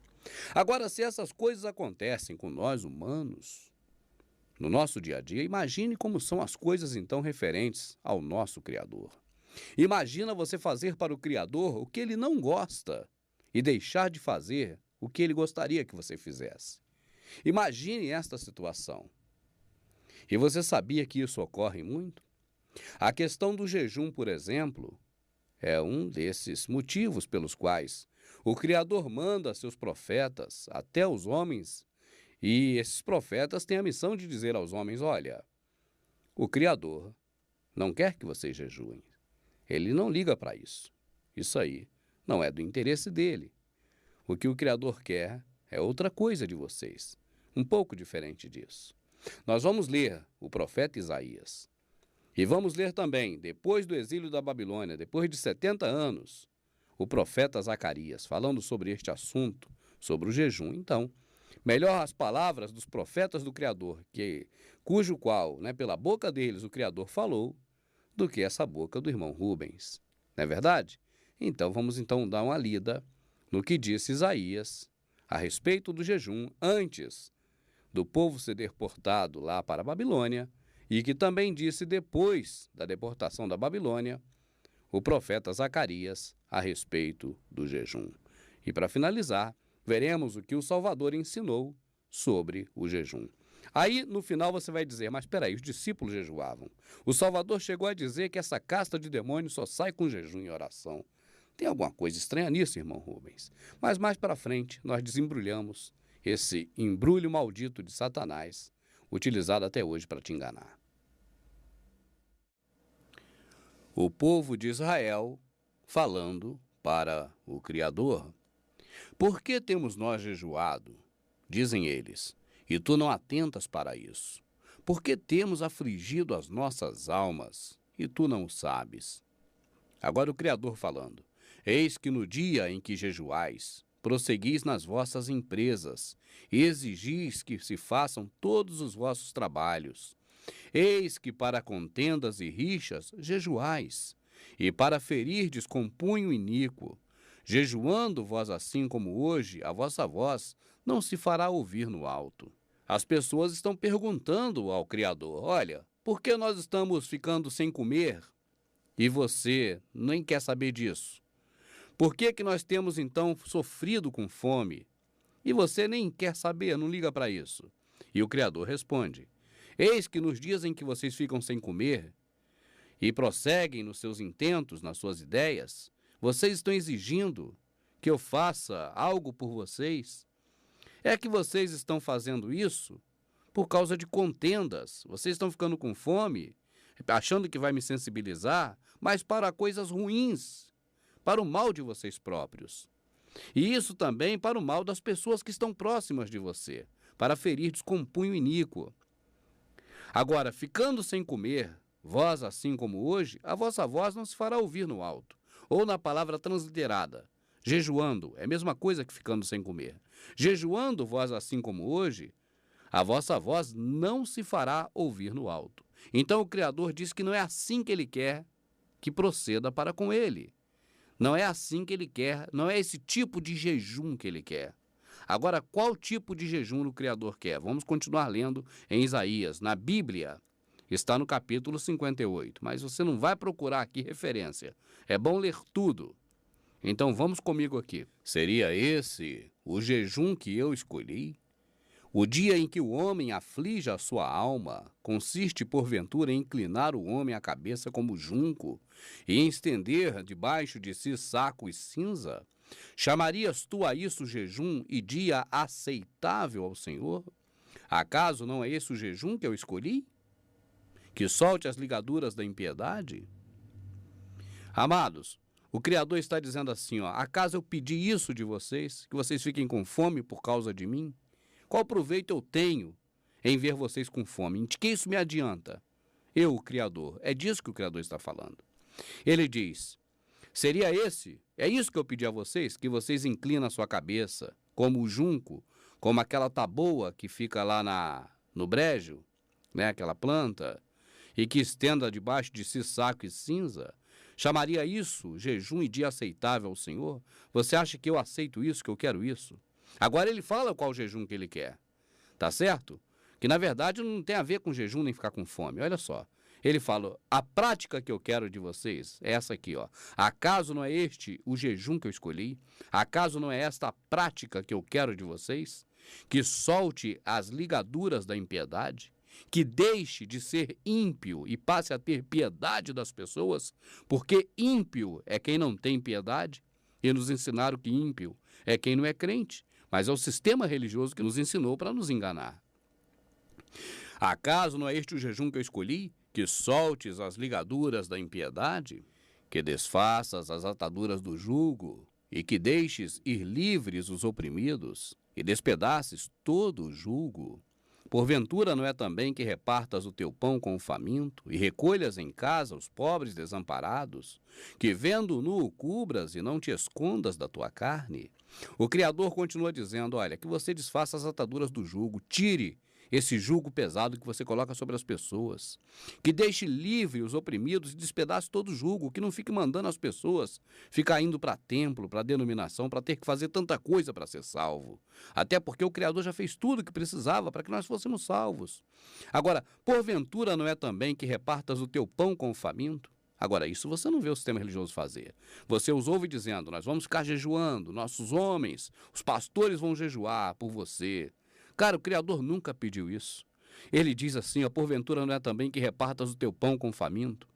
Agora, se essas coisas acontecem com nós humanos, no nosso dia a dia, imagine como são as coisas então referentes ao nosso Criador. Imagina você fazer para o Criador o que ele não gosta e deixar de fazer o que ele gostaria que você fizesse. Imagine esta situação. E você sabia que isso ocorre muito? A questão do jejum, por exemplo, é um desses motivos pelos quais o Criador manda seus profetas até os homens, e esses profetas têm a missão de dizer aos homens: olha, o Criador não quer que vocês jejuem. Ele não liga para isso. Isso aí não é do interesse dele. O que o Criador quer é outra coisa de vocês, um pouco diferente disso. Nós vamos ler o profeta Isaías. E vamos ler também, depois do exílio da Babilônia, depois de 70 anos, o profeta Zacarias, falando sobre este assunto, sobre o jejum. Então, melhor as palavras dos profetas do Criador, cujo qual, pela boca deles, o Criador falou, do que essa boca do irmão Rubens. Não é verdade? Então, vamos dar uma lida no que disse Isaías a respeito do jejum antes do povo ser deportado lá para a Babilônia, e que também disse depois da deportação da Babilônia, o profeta Zacarias a respeito do jejum. E para finalizar, veremos o que o Salvador ensinou sobre o jejum. Aí, no final, você vai dizer: mas espera aí, os discípulos jejuavam. O Salvador chegou a dizer que essa casta de demônios só sai com jejum e oração. Tem alguma coisa estranha nisso, irmão Rubens. Mas mais para frente, nós desembrulhamos esse embrulho maldito de Satanás, utilizado até hoje para te enganar. O povo de Israel falando para o Criador: por que temos nós jejuado? Dizem eles, e tu não atentas para isso. Por que temos afligido as nossas almas, e tu não o sabes? Agora o Criador falando: eis que no dia em que jejuais, prosseguis nas vossas empresas, e exigis que se façam todos os vossos trabalhos. Eis que para contendas e rixas jejuais, e para ferirdes com punho iníquo, jejuando vós assim como hoje, a vossa voz não se fará ouvir no alto. As pessoas estão perguntando ao Criador: olha, por que nós estamos ficando sem comer e você nem quer saber disso? Por que nós temos então sofrido com fome e você nem quer saber, não liga para isso? E o Criador responde: eis que nos dias em que vocês ficam sem comer e prosseguem nos seus intentos, nas suas ideias, vocês estão exigindo que eu faça algo por vocês. É que vocês estão fazendo isso por causa de contendas. Vocês estão ficando com fome, achando que vai me sensibilizar, mas para coisas ruins, para o mal de vocês próprios. E isso também para o mal das pessoas que estão próximas de você, para ferir-te com punho iníquo. Agora, ficando sem comer, vós assim como hoje, a vossa voz não se fará ouvir no alto. Ou na palavra transliterada, jejuando, é a mesma coisa que ficando sem comer. Jejuando vós assim como hoje, a vossa voz não se fará ouvir no alto. Então o Criador diz que não é assim que ele quer que proceda para com ele. Não é assim que ele quer, não é esse tipo de jejum que ele quer. Agora, qual tipo de jejum o Criador quer? Vamos continuar lendo em Isaías. Na Bíblia, está no capítulo 58, mas você não vai procurar aqui referência. É bom ler tudo. Então vamos comigo aqui. Seria esse o jejum que eu escolhi? O dia em que o homem aflige a sua alma consiste, porventura, em inclinar o homem a cabeça como junco e em estender debaixo de si saco e cinza? Chamarias tu a isso jejum e dia aceitável ao Senhor? Acaso não é esse o jejum que eu escolhi? Que solte as ligaduras da impiedade? Amados, o Criador está dizendo assim, ó, acaso eu pedi isso de vocês, que vocês fiquem com fome por causa de mim? Qual proveito eu tenho em ver vocês com fome? De que isso me adianta? Eu, o Criador. É disso que o Criador está falando. Ele diz, é isso que eu pedi a vocês, que vocês inclinam a sua cabeça, como o junco, como aquela taboa que fica lá no brejo, né, aquela planta, e que estenda debaixo de si saco e cinza. Chamaria isso jejum e dia aceitável ao Senhor? Você acha que eu aceito isso, que eu quero isso? Agora ele fala qual jejum que ele quer, tá certo? Que na verdade não tem a ver com jejum nem ficar com fome, olha só. Ele fala, a prática que eu quero de vocês é essa aqui, ó. Acaso não é este o jejum que eu escolhi? Acaso não é esta a prática que eu quero de vocês? Que solte as ligaduras da impiedade? Que deixe de ser ímpio e passe a ter piedade das pessoas? Porque ímpio é quem não tem piedade. E nos ensinaram que ímpio é quem não é crente. Mas é o sistema religioso que nos ensinou para nos enganar. Acaso não é este o jejum que eu escolhi? Que soltes as ligaduras da impiedade? Que desfaças as ataduras do jugo? E que deixes ir livres os oprimidos? E despedaces todo o jugo? Porventura não é também que repartas o teu pão com o faminto? E recolhas em casa os pobres desamparados? Que vendo nu cubras e não te escondas da tua carne? O Criador continua dizendo, olha, que você desfaça as ataduras do jugo, tire esse jugo pesado que você coloca sobre as pessoas, que deixe livre os oprimidos e despedace todo o jugo, que não fique mandando as pessoas ficar indo para templo, para denominação, para ter que fazer tanta coisa para ser salvo. Até porque o Criador já fez tudo o que precisava para que nós fôssemos salvos. Agora, porventura não é também que repartas o teu pão com o faminto? Agora, isso você não vê o sistema religioso fazer. Você os ouve dizendo, nós vamos ficar jejuando, nossos homens, os pastores vão jejuar por você. Cara, o Criador nunca pediu isso. Ele diz assim, ó, porventura não é também que repartas o teu pão com o faminto?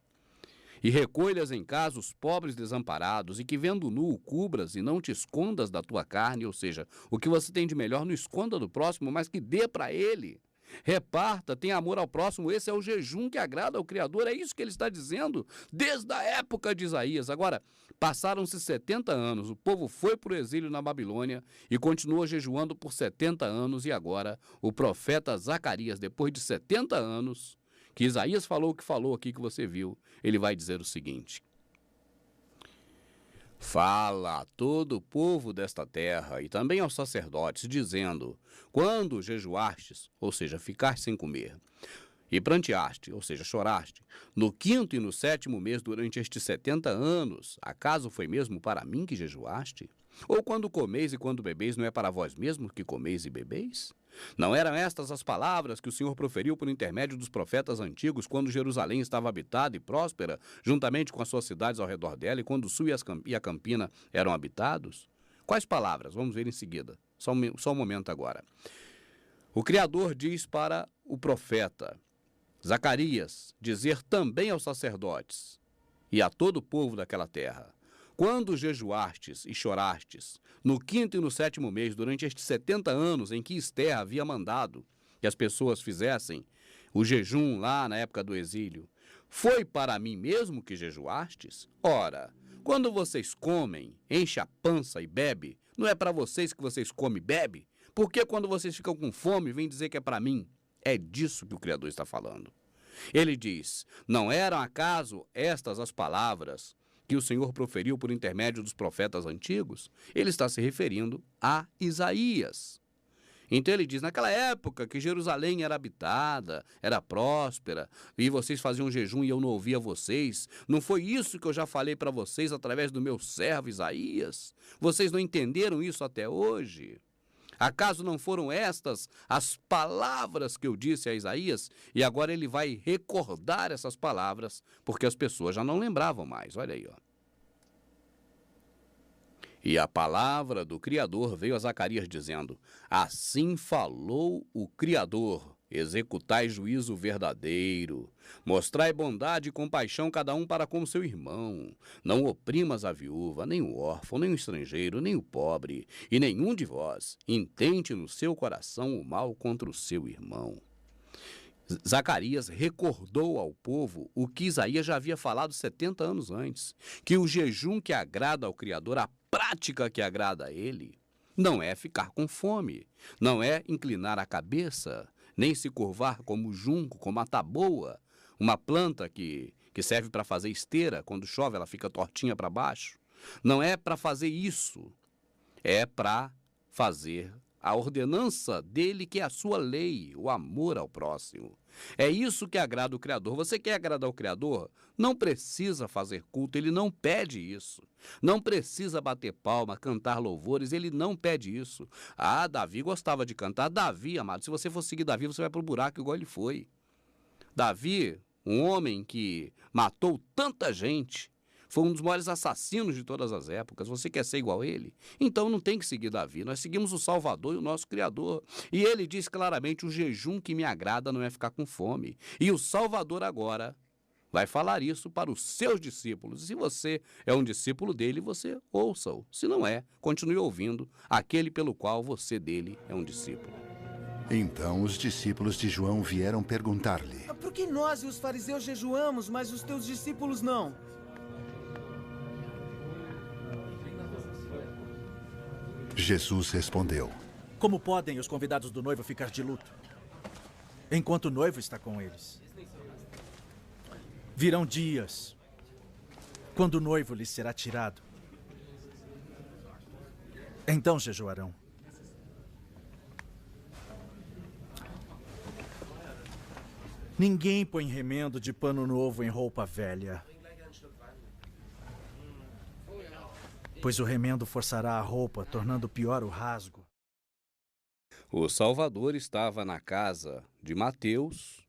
E recolhas em casa os pobres desamparados, e que vendo nu o cubras e não te escondas da tua carne, ou seja, o que você tem de melhor não esconda do próximo, mas que dê para ele. Reparta, tenha amor ao próximo, esse é o jejum que agrada ao Criador, é isso que ele está dizendo desde a época de Isaías. Agora, passaram-se 70 anos, o povo foi para o exílio na Babilônia e continuou jejuando por 70 anos, e agora o profeta Zacarias, depois de 70 anos, que Isaías falou o que falou aqui que você viu, ele vai dizer o seguinte: fala a todo o povo desta terra e também aos sacerdotes, dizendo, quando jejuastes, ou seja, ficaste sem comer, e pranteaste, ou seja, choraste, no 5º e no 7º mês durante estes 70 anos, acaso foi mesmo para mim que jejuaste? Ou quando comeis e quando bebeis, não é para vós mesmos que comeis e bebeis? Não eram estas as palavras que o Senhor proferiu por intermédio dos profetas antigos, quando Jerusalém estava habitada e próspera, juntamente com as suas cidades ao redor dela, e quando o sul e a campina eram habitados? Quais palavras? Vamos ver em seguida. Só um momento agora. O Criador diz para o profeta Zacarias dizer também aos sacerdotes e a todo o povo daquela terra: quando jejuastes e chorastes, no 5º e no 7º mês, durante estes 70 anos em que Esther havia mandado que as pessoas fizessem o jejum lá na época do exílio, foi para mim mesmo que jejuastes? Ora, quando vocês comem, enchem a pança e bebem, não é para vocês que vocês comem e bebem? Por que quando vocês ficam com fome, vêm dizer que é para mim? É disso que o Criador está falando. Ele diz, não eram acaso estas as palavras que o Senhor proferiu por intermédio dos profetas antigos? Ele está se referindo a Isaías. Então ele diz, naquela época que Jerusalém era habitada, era próspera, e vocês faziam jejum e eu não ouvia vocês, não foi isso que eu já falei para vocês através do meu servo Isaías? Vocês não entenderam isso até hoje? Acaso não foram estas as palavras que eu disse a Isaías? E agora ele vai recordar essas palavras, porque as pessoas já não lembravam mais. Olha aí, ó. E a palavra do Criador veio a Zacarias dizendo, assim falou o Criador, executai juízo verdadeiro, mostrai bondade e compaixão cada um para com seu irmão. Não oprimas a viúva, nem o órfão, nem o estrangeiro, nem o pobre, e nenhum de vós intente no seu coração o mal contra o seu irmão. Zacarias recordou ao povo o que Isaías já havia falado 70 anos antes, que o jejum que agrada ao Criador, a prática que agrada a ele, não é ficar com fome, não é inclinar a cabeça, nem se curvar como junco, como a taboa, uma planta que serve para fazer esteira, quando chove ela fica tortinha para baixo. Não é para fazer isso, é para fazer a ordenança dele, que é a sua lei, o amor ao próximo. É isso que agrada o Criador. Você quer agradar o Criador? Não precisa fazer culto, ele não pede isso. Não precisa bater palma, cantar louvores, ele não pede isso. Ah, Davi gostava de cantar. Davi, amado, se você for seguir Davi, você vai pro buraco igual ele foi. Davi, um homem que matou tanta gente, foi um dos maiores assassinos de todas as épocas. Você quer ser igual a ele? Então não tem que seguir Davi. Nós seguimos o Salvador e o nosso Criador. E ele diz claramente: o jejum que me agrada não é ficar com fome. E o Salvador agora vai falar isso para os seus discípulos. E se você é um discípulo dele, você ouça-o. Se não é, continue ouvindo aquele pelo qual você dele é um discípulo. Então os discípulos de João vieram perguntar-lhe: por que nós e os fariseus jejuamos, mas os teus discípulos não? Jesus respondeu: Como podem os convidados do noivo ficar de luto, enquanto o noivo está com eles? Virão dias, quando o noivo lhes será tirado. Então jejuarão. Ninguém põe remendo de pano novo em roupa velha, pois o remendo forçará a roupa, tornando pior o rasgo. O Salvador estava na casa de Mateus,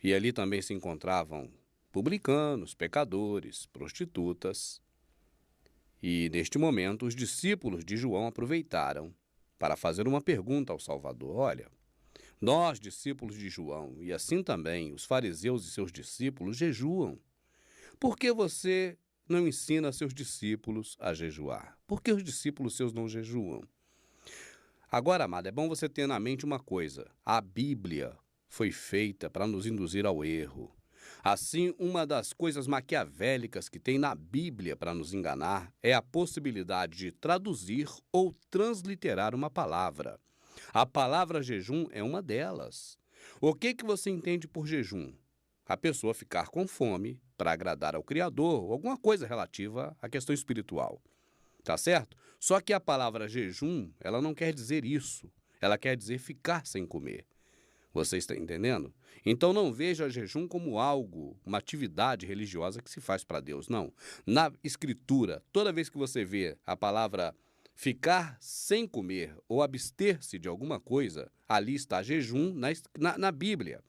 e ali também se encontravam publicanos, pecadores, prostitutas. E neste momento os discípulos de João aproveitaram para fazer uma pergunta ao Salvador. Olha, nós, discípulos de João, e assim também os fariseus e seus discípulos jejuam. Por que você não ensina seus discípulos a jejuar? Por que os discípulos seus não jejuam? Agora, amado, é bom você ter na mente uma coisa: a Bíblia foi feita para nos induzir ao erro. Assim, uma das coisas maquiavélicas que tem na Bíblia para nos enganar é a possibilidade de traduzir ou transliterar uma palavra. A palavra jejum é uma delas. O que você entende por jejum? A pessoa ficar com fome para agradar ao Criador, ou alguma coisa relativa à questão espiritual. Tá certo? Só que a palavra jejum, ela não quer dizer isso. Ela quer dizer ficar sem comer. Você está entendendo? Então não veja jejum como algo, uma atividade religiosa que se faz para Deus. Não. Na Escritura, toda vez que você vê a palavra ficar sem comer ou abster-se de alguma coisa, ali está jejum na Bíblia.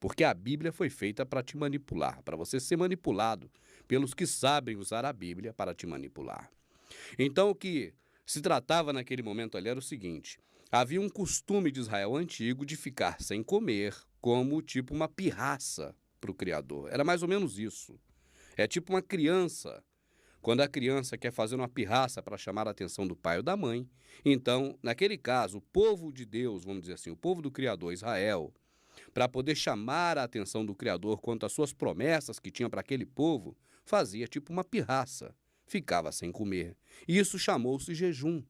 Porque a Bíblia foi feita para te manipular, para você ser manipulado pelos que sabem usar a Bíblia para te manipular. Então o que se tratava naquele momento ali era o seguinte: havia um costume de Israel antigo de ficar sem comer como tipo uma pirraça para o Criador. Era mais ou menos isso. É tipo uma criança. Quando a criança quer fazer uma pirraça para chamar a atenção do pai ou da mãe, então, naquele caso, o povo de Deus, vamos dizer assim, o povo do Criador, Israel, para poder chamar a atenção do Criador quanto às suas promessas que tinha para aquele povo, fazia tipo uma pirraça, ficava sem comer. E isso chamou-se jejum.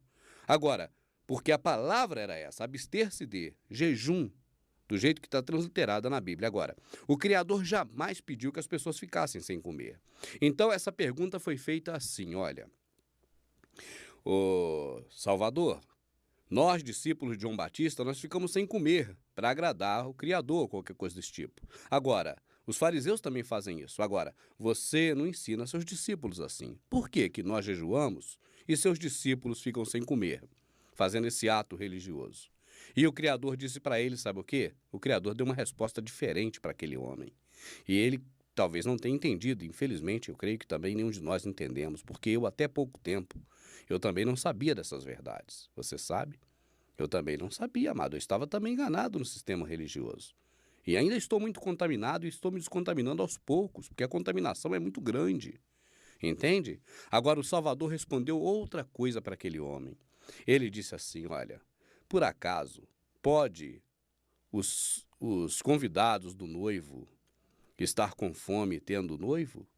Agora, porque a palavra era essa, abster-se de, jejum, do jeito que está transliterada na Bíblia. Agora, o Criador jamais pediu que as pessoas ficassem sem comer. Então, essa pergunta foi feita assim: olha, o Salvador, nós, discípulos de João Batista, nós ficamos sem comer para agradar o Criador, qualquer coisa desse tipo. Agora, os fariseus também fazem isso. Agora, você não ensina seus discípulos assim. Por que que nós jejuamos e seus discípulos ficam sem comer, fazendo esse ato religioso? E o Criador disse para ele, sabe o quê? O Criador deu uma resposta diferente para aquele homem. E ele talvez não tenha entendido, infelizmente, eu creio que também nenhum de nós entendemos, porque eu até pouco tempo, eu também não sabia dessas verdades. Você sabe? Eu também não sabia, amado. Eu estava também enganado no sistema religioso. E ainda estou muito contaminado e estou me descontaminando aos poucos, porque a contaminação é muito grande. Entende? Agora o Salvador respondeu outra coisa para aquele homem. Ele disse assim, olha, por acaso pode os convidados do noivo estar com fome tendo noivo?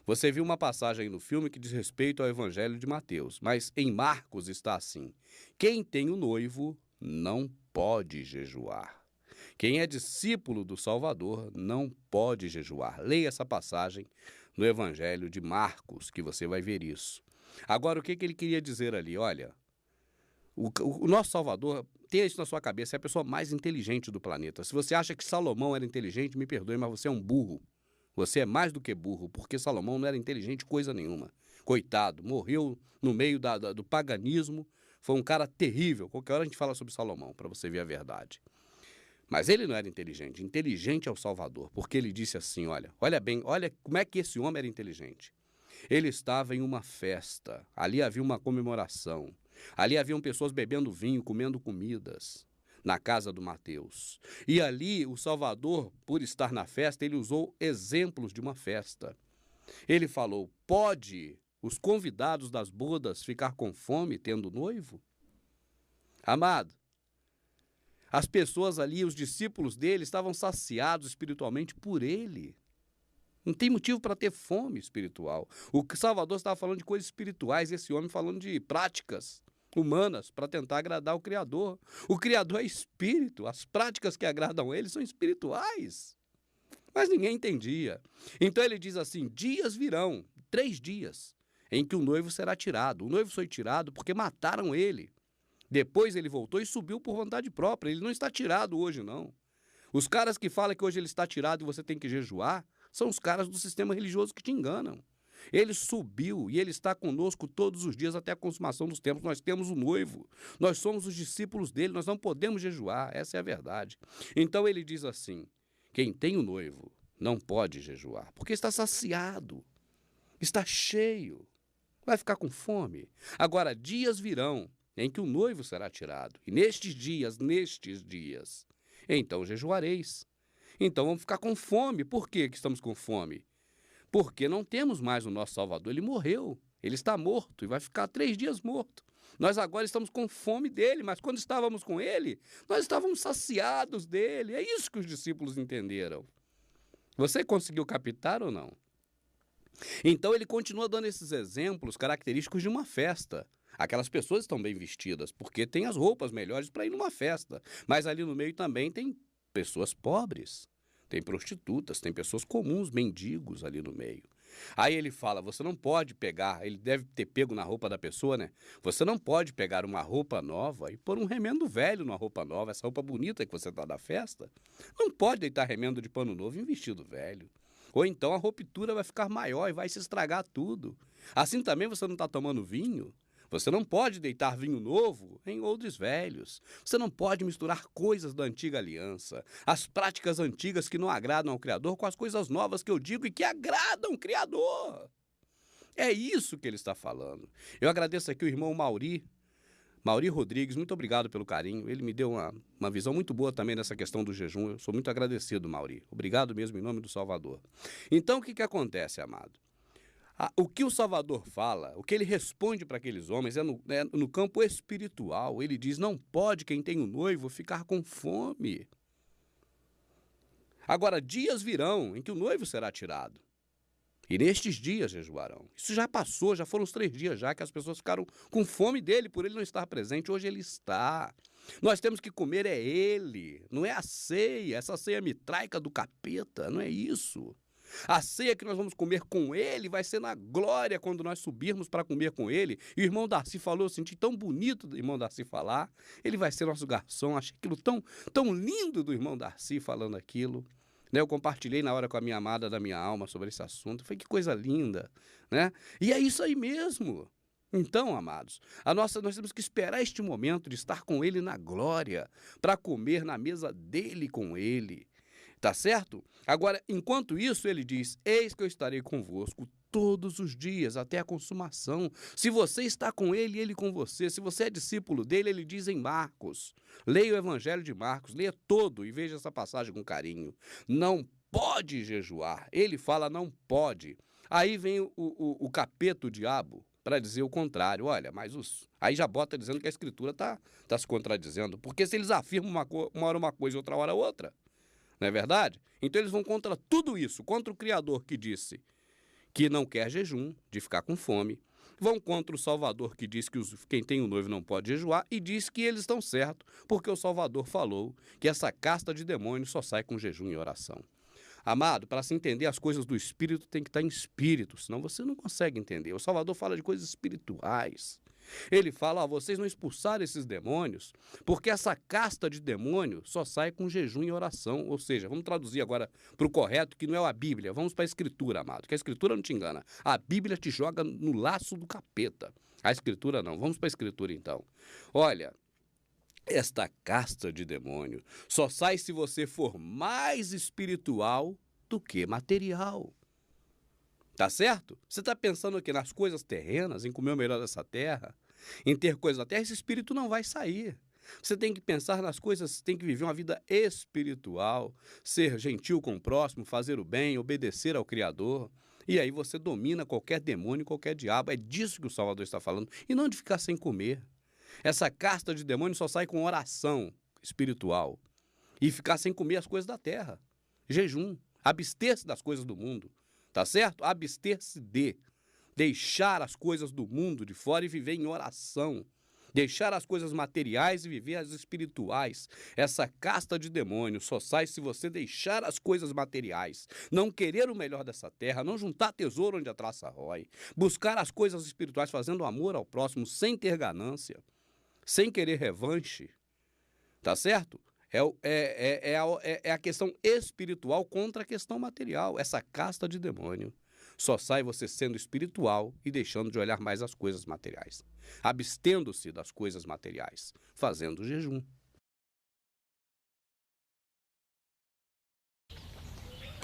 Você viu uma passagem no filme que diz respeito ao Evangelho de Mateus, mas em Marcos está assim: quem tem o noivo não pode jejuar. Quem é discípulo do Salvador não pode jejuar. Leia essa passagem no Evangelho de Marcos, que você vai ver isso. Agora, o que ele queria dizer ali? Olha, o nosso Salvador, tenha isso na sua cabeça, é a pessoa mais inteligente do planeta. Se você acha que Salomão era inteligente, me perdoe, mas você é um burro. Você é mais do que burro, porque Salomão não era inteligente coisa nenhuma. Coitado, morreu no meio do paganismo, foi um cara terrível. Qualquer hora a gente fala sobre Salomão, para você ver a verdade. Mas ele não era inteligente. Inteligente é o Salvador, porque ele disse assim, olha bem, olha como é que esse homem era inteligente. Ele estava em uma festa, ali havia uma comemoração, ali haviam pessoas bebendo vinho, comendo comidas, na casa do Mateus. E ali o Salvador, por estar na festa, ele usou exemplos de uma festa. Ele falou, pode os convidados das bodas ficar com fome tendo noivo? Amado, as pessoas ali, os discípulos dele, estavam saciados espiritualmente por ele. Não tem motivo para ter fome espiritual. O Salvador estava falando de coisas espirituais, esse homem falando de práticas humanas para tentar agradar o Criador. O Criador é espírito, as práticas que agradam ele são espirituais. Mas ninguém entendia. Então ele diz assim, dias virão, 3 dias, em que o noivo será tirado. O noivo foi tirado porque mataram ele. Depois ele voltou e subiu por vontade própria. Ele não está tirado hoje, não. Os caras que falam que hoje ele está tirado e você tem que jejuar, são os caras do sistema religioso que te enganam. Ele subiu e ele está conosco todos os dias até a consumação dos tempos. Nós temos o noivo, nós somos os discípulos dele, nós não podemos jejuar, essa é a verdade. Então ele diz assim, quem tem o noivo não pode jejuar, porque está saciado, está cheio, vai ficar com fome. Agora, dias virão em que o noivo será tirado, e nestes dias, então jejuareis. Então vamos ficar com fome. Por que estamos com fome? Porque não temos mais o nosso Salvador. Ele morreu, ele está morto e vai ficar 3 dias morto. Nós agora estamos com fome dele, mas quando estávamos com ele, nós estávamos saciados dele. É isso que os discípulos entenderam. Você conseguiu captar ou não? Então ele continua dando esses exemplos característicos de uma festa. Aquelas pessoas estão bem vestidas, porque têm as roupas melhores para ir numa festa. Mas ali no meio também tem pessoas pobres, tem prostitutas, tem pessoas comuns, mendigos ali no meio. Aí ele fala, você não pode pegar, ele deve ter pego na roupa da pessoa, né? Você não pode pegar uma roupa nova e pôr um remendo velho numa roupa nova, essa roupa bonita que você está da festa. Não pode deitar remendo de pano novo em um vestido velho. Ou então a ruptura vai ficar maior e vai se estragar tudo. Assim também você não está tomando vinho. Você não pode deitar vinho novo em odres velhos. Você não pode misturar coisas da antiga aliança, as práticas antigas que não agradam ao Criador com as coisas novas que eu digo e que agradam o Criador. É isso que ele está falando. Eu agradeço aqui o irmão Mauri Rodrigues, muito obrigado pelo carinho. Ele me deu uma visão muito boa também nessa questão do jejum. Eu sou muito agradecido, Mauri. Obrigado mesmo em nome do Salvador. Então, o que acontece, amado? O que o Salvador fala, o que ele responde para aqueles homens é no campo espiritual. Ele diz, não pode quem tem um noivo ficar com fome. Agora, dias virão em que o noivo será tirado. E nestes dias jejuarão. Isso já passou, já foram os 3 dias já que as pessoas ficaram com fome dele por ele não estar presente. Hoje ele está. Nós temos que comer é ele, não é a ceia, essa ceia mitraica do capeta, não é isso. A ceia que nós vamos comer com ele vai ser na glória quando nós subirmos para comer com ele. E o irmão Darcy falou, eu senti tão bonito do irmão Darcy falar. Ele vai ser nosso garçom. Achei aquilo tão lindo do irmão Darcy falando aquilo. Eu compartilhei na hora com a minha amada da minha alma sobre esse assunto. Foi que coisa linda, né? E é isso aí mesmo. Então, amados, nós temos que esperar este momento de estar com ele na glória, para comer na mesa dele com ele. Tá certo? Agora, enquanto isso, ele diz, eis que eu estarei convosco todos os dias, até a consumação. Se você está com ele, ele com você. Se você é discípulo dele, ele diz em Marcos. Leia o Evangelho de Marcos, leia todo e veja essa passagem com carinho. Não pode jejuar. Ele fala não pode. Aí vem o capeta, o diabo, para dizer o contrário. Olha, mas aí já bota dizendo que a Escritura está se contradizendo. Porque se eles afirmam uma hora uma coisa e outra hora outra, não é verdade? Então eles vão contra tudo isso, contra o Criador que disse que não quer jejum, de ficar com fome. Vão contra o Salvador que diz que quem tem o noivo não pode jejuar e diz que eles estão certos, porque o Salvador falou que essa casta de demônios só sai com jejum e oração. Amado, para se entender as coisas do Espírito tem que estar em Espírito, senão você não consegue entender. O Salvador fala de coisas espirituais. Ele fala, vocês não expulsaram esses demônios, porque essa casta de demônios só sai com jejum e oração. Ou seja, vamos traduzir agora para o correto, que não é a Bíblia. Vamos para a Escritura, amado, que a Escritura não te engana. A Bíblia te joga no laço do capeta. A Escritura não. Vamos para a Escritura, então. Olha, esta casta de demônio só sai se você for mais espiritual do que material. Tá certo? Você está pensando aqui nas coisas terrenas, em comer o melhor dessa terra, em ter coisas da terra, esse espírito não vai sair. Você tem que pensar nas coisas, tem que viver uma vida espiritual, ser gentil com o próximo, fazer o bem, obedecer ao Criador. E aí você domina qualquer demônio, qualquer diabo. É disso que o Salvador está falando. E não de ficar sem comer. Essa casta de demônio só sai com oração espiritual. E ficar sem comer as coisas da terra. Jejum. Abster-se das coisas do mundo. Tá certo? Abster-se de deixar as coisas do mundo de fora e viver em oração. Deixar as coisas materiais e viver as espirituais. Essa casta de demônios só sai se você deixar as coisas materiais. Não querer o melhor dessa terra, não juntar tesouro onde a traça rói. Buscar as coisas espirituais fazendo amor ao próximo sem ter ganância. Sem querer revanche. Tá certo? É a questão espiritual contra a questão material. Essa casta de demônio só sai você sendo espiritual e deixando de olhar mais as coisas materiais. Abstendo-se das coisas materiais, fazendo jejum.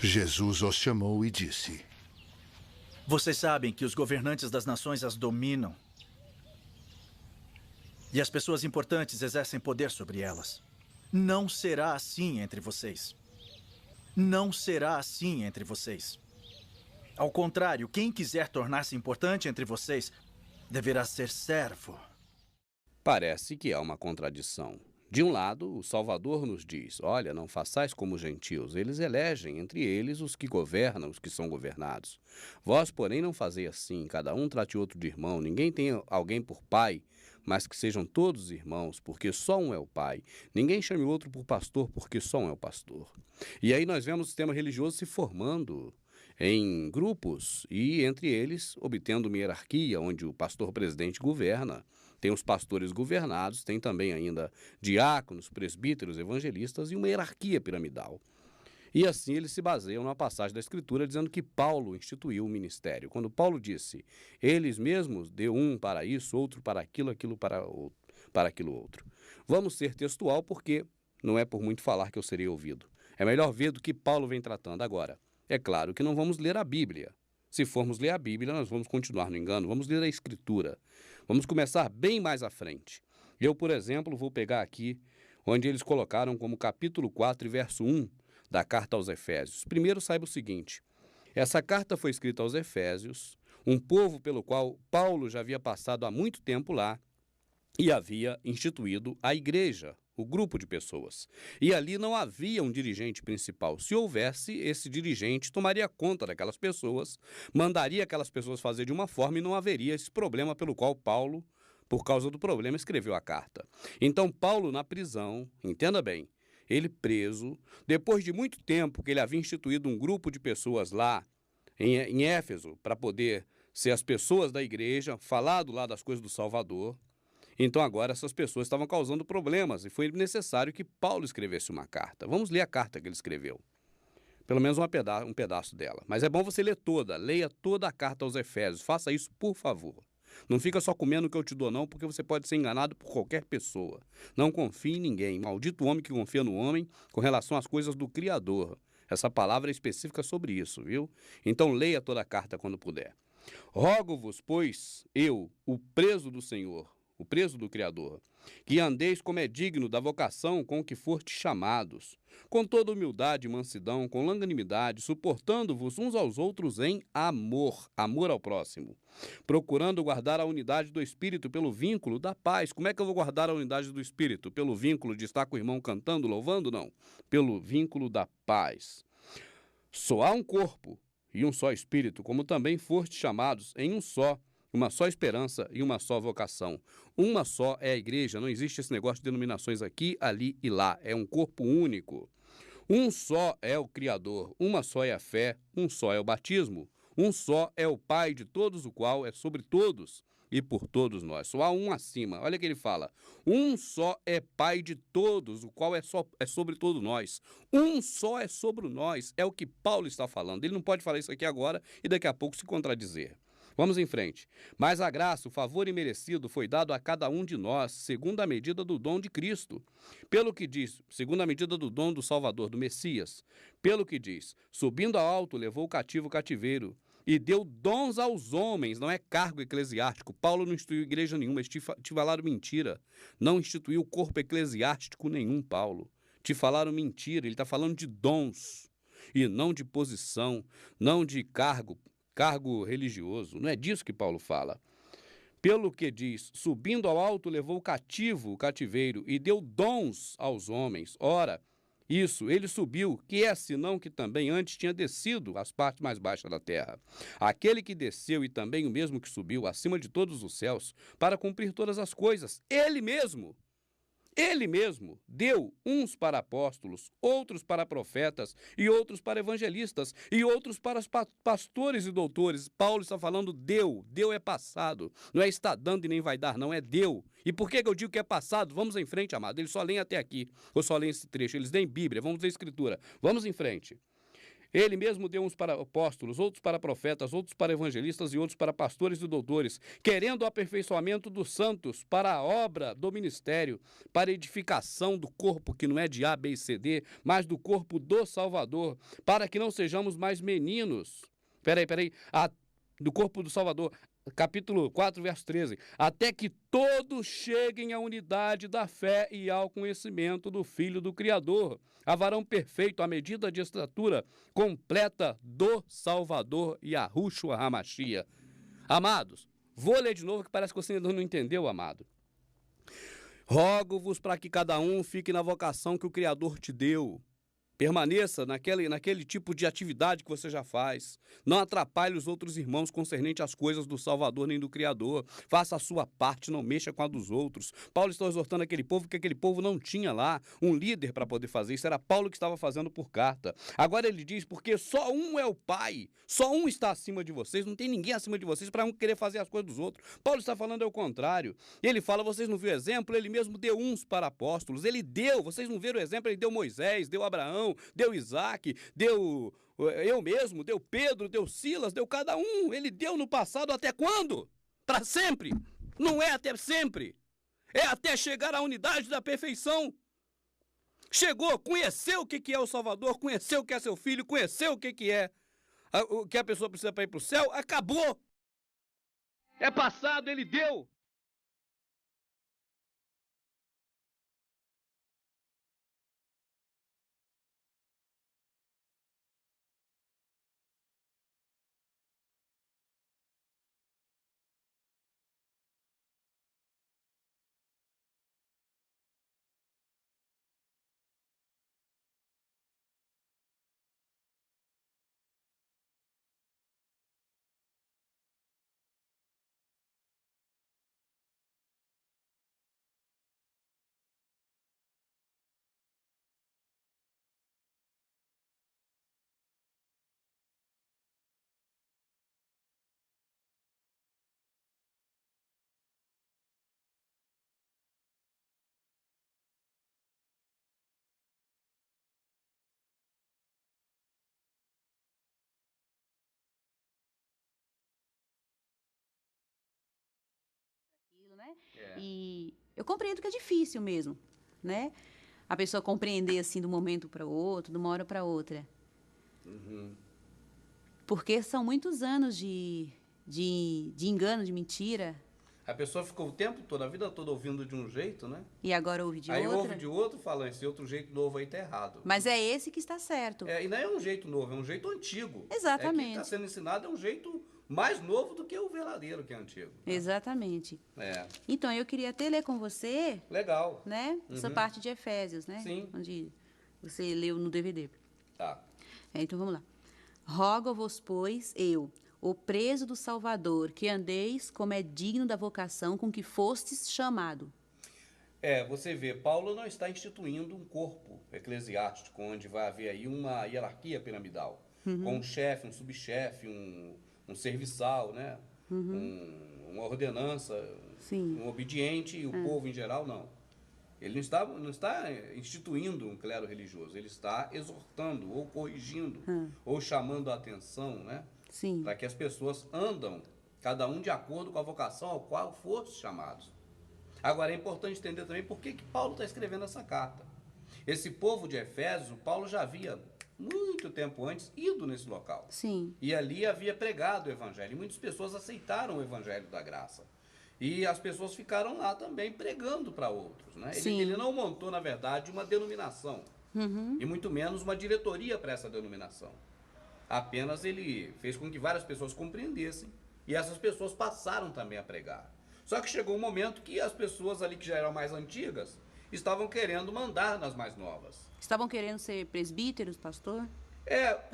Jesus os chamou e disse: Vocês sabem que os governantes das nações as dominam. E as pessoas importantes exercem poder sobre elas. Não será assim entre vocês. Não será assim entre vocês. Ao contrário, quem quiser tornar-se importante entre vocês deverá ser servo. Parece que há uma contradição. De um lado, o Salvador nos diz, olha, não façais como os gentios, eles elegem entre eles os que governam, os que são governados. Vós, porém, não fazei assim, cada um trate outro de irmão, ninguém tem alguém por pai, mas que sejam todos irmãos, porque só um é o pai. Ninguém chame o outro por pastor, porque só um é o pastor. E aí nós vemos o sistema religioso se formando em grupos e, entre eles, obtendo uma hierarquia, onde o pastor-presidente governa. Tem os pastores governados, tem também ainda diáconos, presbíteros, evangelistas e uma hierarquia piramidal. E assim eles se baseiam numa passagem da Escritura dizendo que Paulo instituiu o ministério. Quando Paulo disse, eles mesmos deu um para isso, outro para aquilo, aquilo para aquilo outro. Vamos ser textual porque não é por muito falar que eu serei ouvido. É melhor ver do que Paulo vem tratando agora. É claro que não vamos ler a Bíblia. Se formos ler a Bíblia, nós vamos continuar no engano. Vamos ler a Escritura. Vamos começar bem mais à frente. Eu, por exemplo, vou pegar aqui onde eles colocaram como capítulo 4 e verso 1 da carta aos Efésios. Primeiro, saiba o seguinte. Essa carta foi escrita aos Efésios, um povo pelo qual Paulo já havia passado há muito tempo lá e havia instituído a igreja, o grupo de pessoas. E ali não havia um dirigente principal. Se houvesse, esse dirigente tomaria conta daquelas pessoas, mandaria aquelas pessoas fazer de uma forma e não haveria esse problema pelo qual Paulo, por causa do problema, escreveu a carta. Então, Paulo na prisão, entenda bem, ele preso, depois de muito tempo que ele havia instituído um grupo de pessoas lá em Éfeso, para poder ser as pessoas da igreja, falado lá das coisas do Salvador. Então agora essas pessoas estavam causando problemas e foi necessário que Paulo escrevesse uma carta. Vamos ler a carta que ele escreveu. Pelo menos um pedaço dela. Mas é bom você ler toda. Leia toda a carta aos Efésios. Faça isso, por favor. Não fica só comendo o que eu te dou, não, porque você pode ser enganado por qualquer pessoa. Não confie em ninguém. Maldito o homem que confia no homem com relação às coisas do Criador. Essa palavra é específica sobre isso, viu? Então leia toda a carta quando puder. Rogo-vos, pois, eu, o preso do Senhor, o preso do Criador, que andeis como é digno da vocação com que fortes chamados, com toda humildade e mansidão, com longanimidade, suportando-vos uns aos outros em amor, amor ao próximo, procurando guardar a unidade do Espírito pelo vínculo da paz. Como é que eu vou guardar a unidade do Espírito? Pelo vínculo de estar com o irmão cantando, louvando? Não. Pelo vínculo da paz. Só há um corpo e um só Espírito, como também fostes chamados em um só, uma só esperança e uma só vocação. Uma só é a igreja, não existe esse negócio de denominações aqui, ali e lá. É um corpo único. Um só é o Criador, uma só é a fé, um só é o batismo. Um só é o Pai de todos, o qual é sobre todos e por todos nós. Só há um acima. Olha que ele fala. Um só é Pai de todos, o qual é sobre todos nós. Um só é sobre nós. É o que Paulo está falando. Ele não pode falar isso aqui agora e daqui a pouco se contradizer. Vamos em frente. Mas a graça, o favor imerecido foi dado a cada um de nós, segundo a medida do dom de Cristo. Pelo que diz, segundo a medida do dom do Salvador, do Messias. Pelo que diz, subindo ao alto, levou o cativo o cativeiro e deu dons aos homens, não é cargo eclesiástico. Paulo não instituiu igreja nenhuma, te falaram mentira. Não instituiu corpo eclesiástico nenhum, Paulo. Te falaram mentira, ele está falando de dons e não de posição, não de cargo religioso. Não é disso que Paulo fala. Pelo que diz, subindo ao alto, levou o cativo o cativeiro e deu dons aos homens. Ora, isso, ele subiu, que é senão que também antes tinha descido às partes mais baixas da terra. Aquele que desceu e também o mesmo que subiu acima de todos os céus, para cumprir todas as coisas, ele mesmo deu uns para apóstolos, outros para profetas e outros para evangelistas e outros para pastores e doutores. Paulo está falando deu é passado, não é está dando e nem vai dar, não, é deu. E por que eu digo que é passado? Vamos em frente, amado, eles só leem até aqui, ou só leem esse trecho, eles leem Bíblia, vamos ler Escritura, vamos em frente. Ele mesmo deu uns para apóstolos, outros para profetas, outros para evangelistas e outros para pastores e doutores, querendo o aperfeiçoamento dos santos para a obra do ministério, para a edificação do corpo, que não é de A, B e C, D, mas do corpo do Salvador, para que não sejamos mais meninos. Do corpo do Salvador. Capítulo 4, verso 13. Até que todos cheguem à unidade da fé e ao conhecimento do Filho do Criador, a varão perfeito, à medida de estatura completa do Salvador Yahushua HaMashiach. Amados, vou ler de novo que parece que você ainda não entendeu, amado. Rogo-vos para que cada um fique na vocação que o Criador te deu. Permaneça naquele tipo de atividade que você já faz. Não atrapalhe os outros irmãos concernente às coisas do Salvador nem do Criador. Faça a sua parte, não mexa com a dos outros. Paulo está exortando aquele povo, que aquele povo não tinha lá um líder para poder fazer isso. Era Paulo que estava fazendo por carta. Agora ele diz, porque só um é o Pai, só um está acima de vocês, não tem ninguém acima de vocês para um querer fazer as coisas dos outros. Paulo está falando ao contrário. Ele fala, vocês não viram o exemplo? Ele mesmo deu uns para apóstolos. Ele deu, vocês não viram o exemplo? Ele deu Moisés, deu Abraão, deu Isaac, deu eu mesmo, deu Pedro, deu Silas, deu cada um. Ele deu no passado até quando? Para sempre. Não é até sempre. É até chegar à unidade da perfeição. Chegou, conheceu o que é o Salvador, conheceu o que é seu filho, conheceu o que é o que a pessoa precisa para ir para o céu, acabou. É passado, ele deu. Né? E eu compreendo que é difícil mesmo, né? A pessoa compreender assim de um momento para o outro, de uma hora para outra. Porque são muitos anos de engano, de mentira. A pessoa ficou o tempo todo, a vida toda ouvindo de um jeito, né? E agora ouve de aí outra. ouve de outro falando, esse outro jeito novo aí tá errado. Mas é esse que está certo. E não é um jeito novo, é um jeito antigo. Exatamente. É que está sendo ensinado é um jeito mais novo do que o verdadeiro, que é antigo. Né? Exatamente. É. Então, eu queria até ler com você... Legal. Né? Essa parte de Efésios, né? Sim. Onde você leu no DVD. Tá. Então, vamos lá. Rogo-vos, pois, eu, o preso do Salvador, que andeis como é digno da vocação com que fostes chamado. Você vê, Paulo não está instituindo um corpo eclesiástico, onde vai haver aí uma hierarquia piramidal, com um chefe, um subchefe, um serviçal, né? Uma ordenança, Sim. um obediente e o povo em geral, não. Ele não está instituindo um clero religioso, ele está exortando, ou corrigindo, ou chamando a atenção, né? Sim. Para que as pessoas andam, cada um de acordo com a vocação ao qual foram chamados. Agora, é importante entender também por que Paulo está escrevendo essa carta. Esse povo de Efésios, Paulo já havia, muito tempo antes, ido nesse local. Sim. E ali havia pregado o evangelho. E muitas pessoas aceitaram o evangelho da graça. E as pessoas ficaram lá também pregando para outros. Né? Ele não montou, na verdade, uma denominação. E muito menos uma diretoria para essa denominação. Apenas ele fez com que várias pessoas compreendessem. E essas pessoas passaram também a pregar. Só que chegou um momento que as pessoas ali que já eram mais antigas estavam querendo mandar nas mais novas. Estavam querendo ser presbíteros, pastor?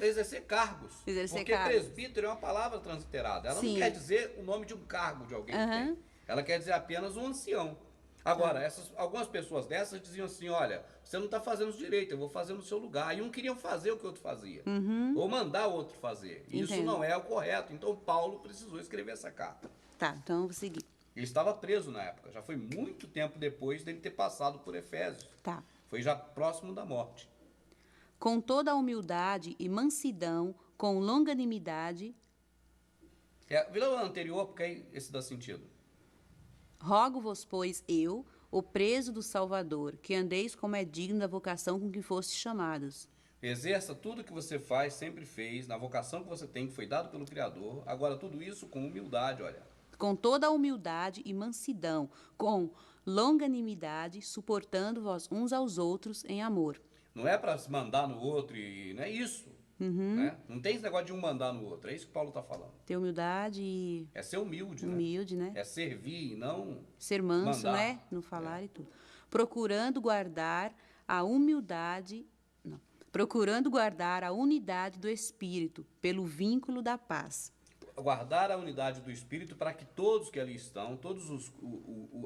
Exercer cargos. Porque cargos. presbítero é uma palavra transliterada. Ela Sim. não quer dizer o nome de um cargo de alguém que tem. Ela quer dizer apenas um ancião. Agora, algumas pessoas dessas diziam assim, olha, você não está fazendo isso direito, eu vou fazer no seu lugar. E um queriam fazer o que o outro fazia. Ou mandar o outro fazer. Isso não é o correto. Então, Paulo precisou escrever essa carta. Tá, então eu vou seguir. Ele estava preso na época. Já foi muito tempo depois dele ter passado por Efésios. Tá. Foi já próximo da morte. Com toda a humildade e mansidão, com longanimidade... Vira o anterior, porque aí esse dá sentido. Rogo-vos, pois, eu, o preso do Salvador, que andeis como é digno da vocação com que fostes chamados. Exerça tudo que você faz, sempre fez, na vocação que você tem, que foi dado pelo Criador. Agora, tudo isso com humildade, olha. Com toda a humildade e mansidão, com longanimidade, suportando-vos uns aos outros em amor. Não é para se mandar no outro, e não é isso. Né? Não tem esse negócio de um mandar no outro. É isso que Paulo está falando. Ter humildade e... É ser humilde, né? É servir e não ser manso, mandar. né? No falar e tudo. Procurando guardar a humildade... Não. Procurando guardar a unidade do Espírito pelo vínculo da paz. Guardar a unidade do Espírito para que todos que ali estão, todas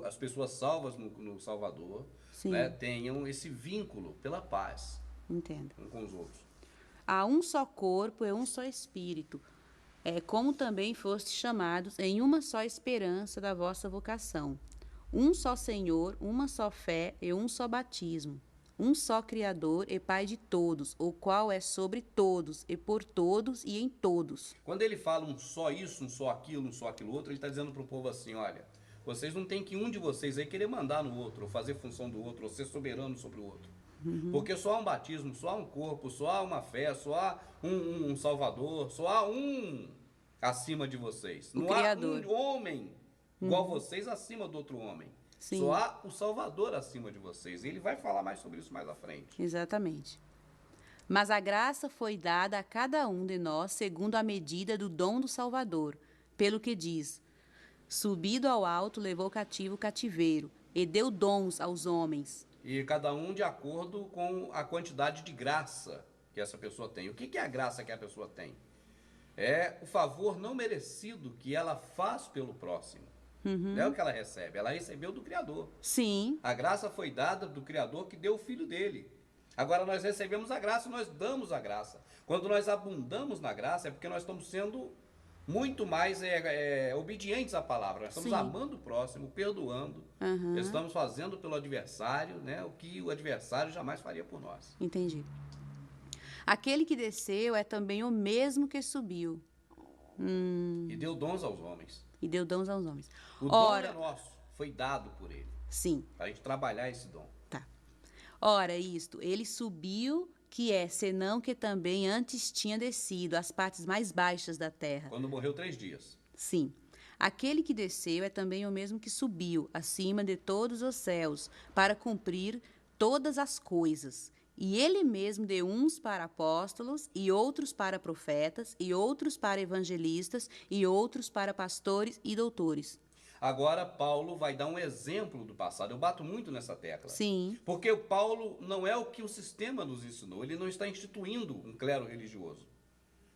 as pessoas salvas no Salvador, né, tenham esse vínculo pela paz. Entendo. Um com os outros. Há um só corpo e um só Espírito, como também fostes chamados em uma só esperança da vossa vocação. Um só Senhor, uma só fé e um só batismo. Um só Criador e Pai de todos, o qual é sobre todos, e por todos e em todos. Quando ele fala um só isso, um só aquilo outro, ele está dizendo para o povo assim, olha, vocês não tem que um de vocês aí querer mandar no outro, ou fazer função do outro, ou ser soberano sobre o outro. Porque só há um batismo, só há um corpo, só há uma fé, só há um Salvador, só há um acima de vocês. Não há um homem igual vocês acima do outro homem. Sim. Só há o Salvador acima de vocês. E ele vai falar mais sobre isso mais à frente. Exatamente. Mas a graça foi dada a cada um de nós segundo a medida do dom do Salvador, pelo que diz, subido ao alto levou cativo o cativeiro, e deu dons aos homens. E cada um de acordo com a quantidade de graça que essa pessoa tem. O que é a graça que a pessoa tem? É o favor não merecido que ela faz pelo próximo. É o que ela recebe. Ela recebeu do Criador. Sim. A graça foi dada do Criador que deu o Filho dele. Agora nós recebemos a graça, nós damos a graça. Quando nós abundamos na graça é porque nós estamos sendo muito mais obedientes à palavra. Nós estamos amando o próximo, perdoando. Estamos fazendo pelo adversário, né, o que o adversário jamais faria por nós. Entendi. Aquele que desceu é também o mesmo que subiu. E deu dons aos homens. E deu dons aos homens. O dom é nosso, foi dado por ele. Sim. Para a gente trabalhar esse dom. Tá. Ora, ele subiu que é, senão que também antes tinha descido às partes mais baixas da terra. Quando morreu 3 dias. Sim. Aquele que desceu é também o mesmo que subiu acima de todos os céus, para cumprir todas as coisas. E ele mesmo deu uns para apóstolos, e outros para profetas, e outros para evangelistas, e outros para pastores e doutores. Agora, Paulo vai dar um exemplo do passado. Eu bato muito nessa tecla. Sim. Porque o Paulo não é o que o sistema nos ensinou. Ele não está instituindo um clero religioso.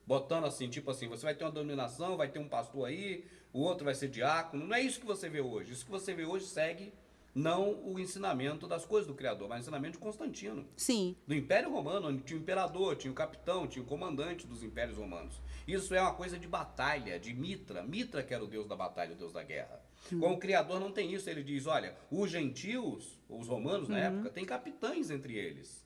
Botando assim, tipo assim, você vai ter uma denominação, vai ter um pastor aí, o outro vai ser diácono. Não é isso que você vê hoje. Isso que você vê hoje segue não o ensinamento das coisas do Criador, mas o ensinamento de Constantino. Sim. Do Império Romano, onde tinha o imperador, tinha o capitão, tinha o comandante dos impérios romanos. Isso é uma coisa de batalha, de Mitra. Mitra que era o deus da batalha, o deus da guerra. Com o Criador não tem isso. Ele diz, olha, os gentios, os romanos na época, tem capitães entre eles.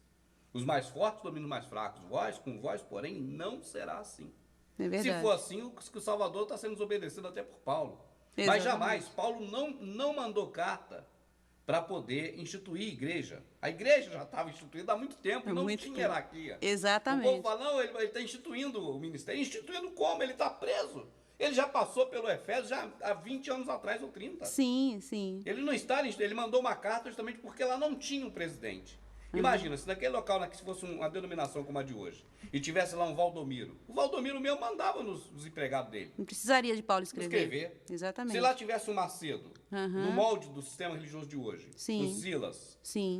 Os mais fortes dominam os mais fracos. Com vós, porém, não será assim. É verdade. Se for assim, o Salvador está sendo desobedecido até por Paulo. Exatamente. Mas jamais, Paulo não mandou carta para poder instituir igreja. A igreja já estava instituída há muito tempo, não tinha hierarquia. Exatamente. O povo fala, não, ele está instituindo o ministério. Instituindo como? Ele está preso. Ele já passou pelo Efésio já há 20 anos atrás ou 30. Sim, sim. Ele não está, ele mandou uma carta justamente porque lá não tinha um presidente. Imagina, se naquele local, se fosse uma denominação como a de hoje, e tivesse lá um Valdomiro, o Valdomiro mesmo mandava nos empregados dele. Não precisaria de Paulo escrever. Exatamente. Se lá tivesse um Macedo, no molde do sistema religioso de hoje, um Silas,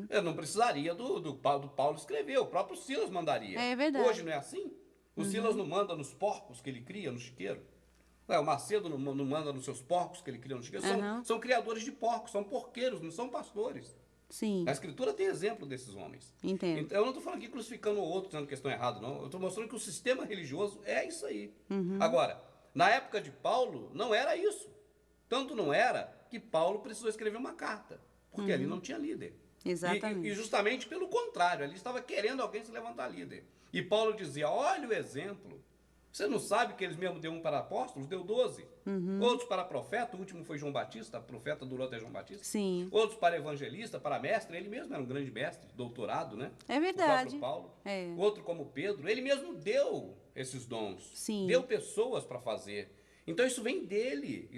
eu não precisaria do Paulo escrever, o próprio Silas mandaria. É verdade. Hoje não é assim? O Silas não manda nos porcos que ele cria no chiqueiro. O Macedo não manda nos seus porcos que ele cria no chiqueiro. São criadores de porcos, são porqueiros, não são pastores. Sim. A Escritura tem exemplo desses homens. Entendo. Então, eu não estou falando aqui crucificando o outro, dizendo que estão errados, não. Eu estou mostrando que o sistema religioso é isso aí. Agora, na época de Paulo, não era isso. Tanto não era que Paulo precisou escrever uma carta, porque ali não tinha líder. Exatamente. E justamente pelo contrário, ali estava querendo alguém se levantar líder. E Paulo dizia, olha o exemplo. Você não sabe que eles mesmo deu um para apóstolos? Deu 12. Outros para profeta, o último foi João Batista, profeta durou até João Batista. Sim. Outros para evangelista, para mestre, ele mesmo era um grande mestre, doutorado, né? É verdade. O próprio Paulo. É. Outro como Pedro, ele mesmo deu esses dons. Sim. Deu pessoas para fazer. Então isso vem dele.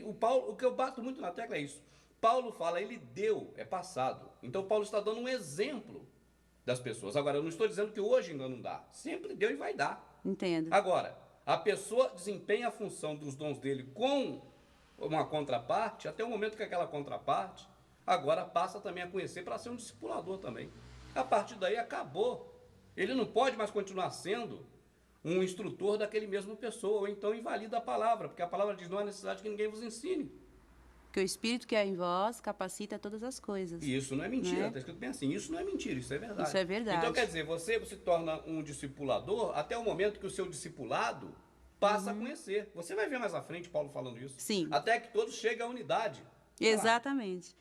O que eu bato muito na tecla é isso. Paulo fala, ele deu, é passado. Então Paulo está dando um exemplo das pessoas. Agora, eu não estou dizendo que hoje ainda não dá. Sempre deu e vai dar. Entendo. Agora, a pessoa desempenha a função dos dons dele com uma contraparte, até o momento que aquela contraparte agora passa também a conhecer para ser um discipulador também. A partir daí acabou. Ele não pode mais continuar sendo um instrutor daquele mesmo pessoa, ou então invalida a palavra, porque a palavra diz, não há necessidade que ninguém vos ensine. Que o Espírito que é em vós capacita todas as coisas. E isso não é mentira, está escrito bem assim, isso não é mentira, isso é verdade. Isso é verdade. Então quer dizer, você se torna um discipulador até o momento que o seu discipulado passa a conhecer. Você vai ver mais à frente Paulo falando isso. Sim. Até que todos cheguem à unidade. Exatamente.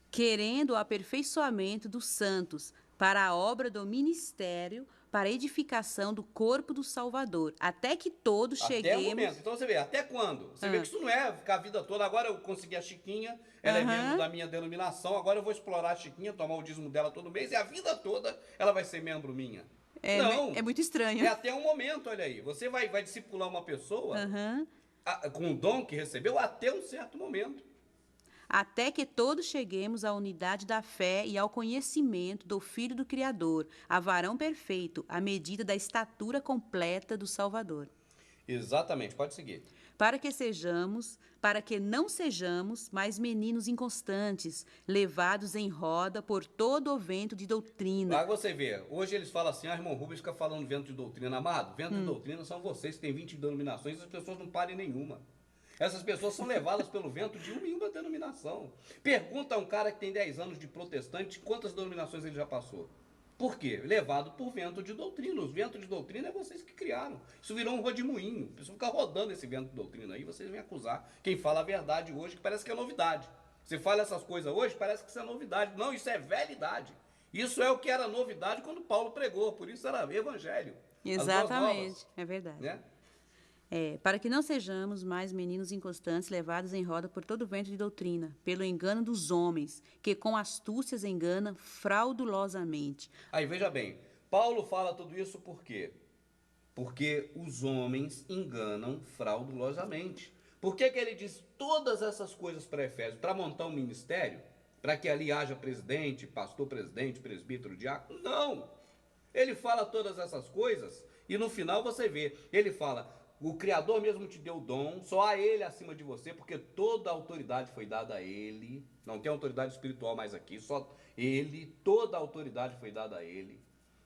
Querendo o aperfeiçoamento dos santos para a obra do ministério, para a edificação do corpo do Salvador, até que todos cheguemos... Até o momento. Então você vê, até quando? Você vê que isso não é ficar a vida toda, agora eu consegui a Chiquinha, ela é membro da minha denominação, agora eu vou explorar a Chiquinha, tomar o dízimo dela todo mês, e a vida toda ela vai ser membro minha. Não. É muito estranho. É até um momento, olha aí. Você vai discipular uma pessoa com o dom que recebeu até um certo momento. Até que todos cheguemos à unidade da fé e ao conhecimento do Filho do Criador, a varão perfeito, à medida da estatura completa do Salvador. Exatamente, pode seguir. Para que não sejamos mais meninos inconstantes, levados em roda por todo o vento de doutrina. Lá você vê, hoje eles falam assim, irmão Rubens fica falando vento de doutrina. Amado, vento de doutrina são vocês que têm 20 denominações, as pessoas não parem nenhuma. Essas pessoas são levadas pelo vento de uma em uma denominação. Pergunta a um cara que tem 10 anos de protestante quantas denominações ele já passou. Por quê? Levado por vento de doutrina. Os ventos de doutrina é vocês que criaram. Isso virou um rodemoinho. A pessoa fica rodando esse vento de doutrina aí, vocês vêm acusar quem fala a verdade hoje, que parece que é novidade. Você fala essas coisas hoje, parece que isso é novidade. Não, isso é velhidade. Isso é o que era novidade quando Paulo pregou, por isso era evangelho. Exatamente, é verdade. Né? Para que não sejamos mais meninos inconstantes, levados em roda por todo vento de doutrina, pelo engano dos homens, que com astúcias enganam fraudulosamente. Aí, veja bem, Paulo fala tudo isso por quê? Porque os homens enganam fraudulosamente. Por que que ele diz todas essas coisas para Efésios? Para montar um ministério? Para que ali haja presidente, pastor, presidente, presbítero, diácono? Não! Ele fala todas essas coisas e no final você vê, ele fala... O Criador mesmo te deu o dom, só há Ele acima de você, porque toda a autoridade foi dada a Ele. Não tem autoridade espiritual mais aqui, só Ele, toda a autoridade foi dada a Ele.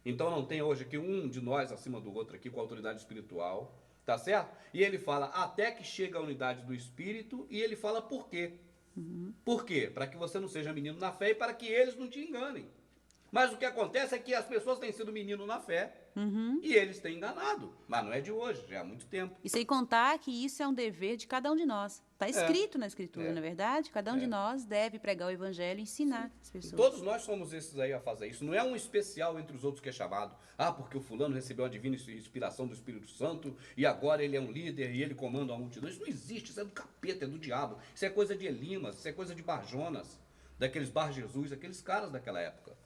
Então não tem hoje aqui um de nós acima do outro aqui com autoridade espiritual, tá certo? E ele fala até que chega a unidade do Espírito e ele fala por quê. Por quê? Para que você não seja menino na fé e para que eles não te enganem. Mas o que acontece é que as pessoas têm sido menino na fé e eles têm enganado. Mas não é de hoje, já há muito tempo. E sem contar que isso é um dever de cada um de nós. Está escrito na Escritura, não é verdade? Cada um de nós deve pregar o Evangelho e ensinar as pessoas. E todos nós somos esses aí a fazer isso. Não é um especial entre os outros que é chamado. Ah, porque o fulano recebeu a divina inspiração do Espírito Santo e agora ele é um líder e ele comanda a multidão. Isso não existe, isso é do capeta, é do diabo. Isso é coisa de Elimas, isso é coisa de Bar Jonas, daqueles Bar Jesus, aqueles caras daquela época.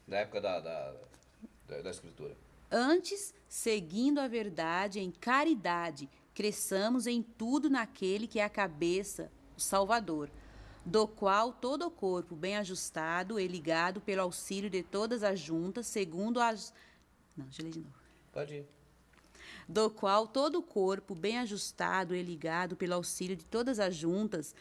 Da época da Escritura. Antes, seguindo a verdade em caridade, cresçamos em tudo naquele que é a cabeça, o Salvador, do qual todo o corpo bem ajustado e ligado pelo auxílio de todas as juntas, segundo as... Não, deixa eu ler de novo. Pode ir. Do qual todo o corpo bem ajustado e ligado pelo auxílio de todas as juntas,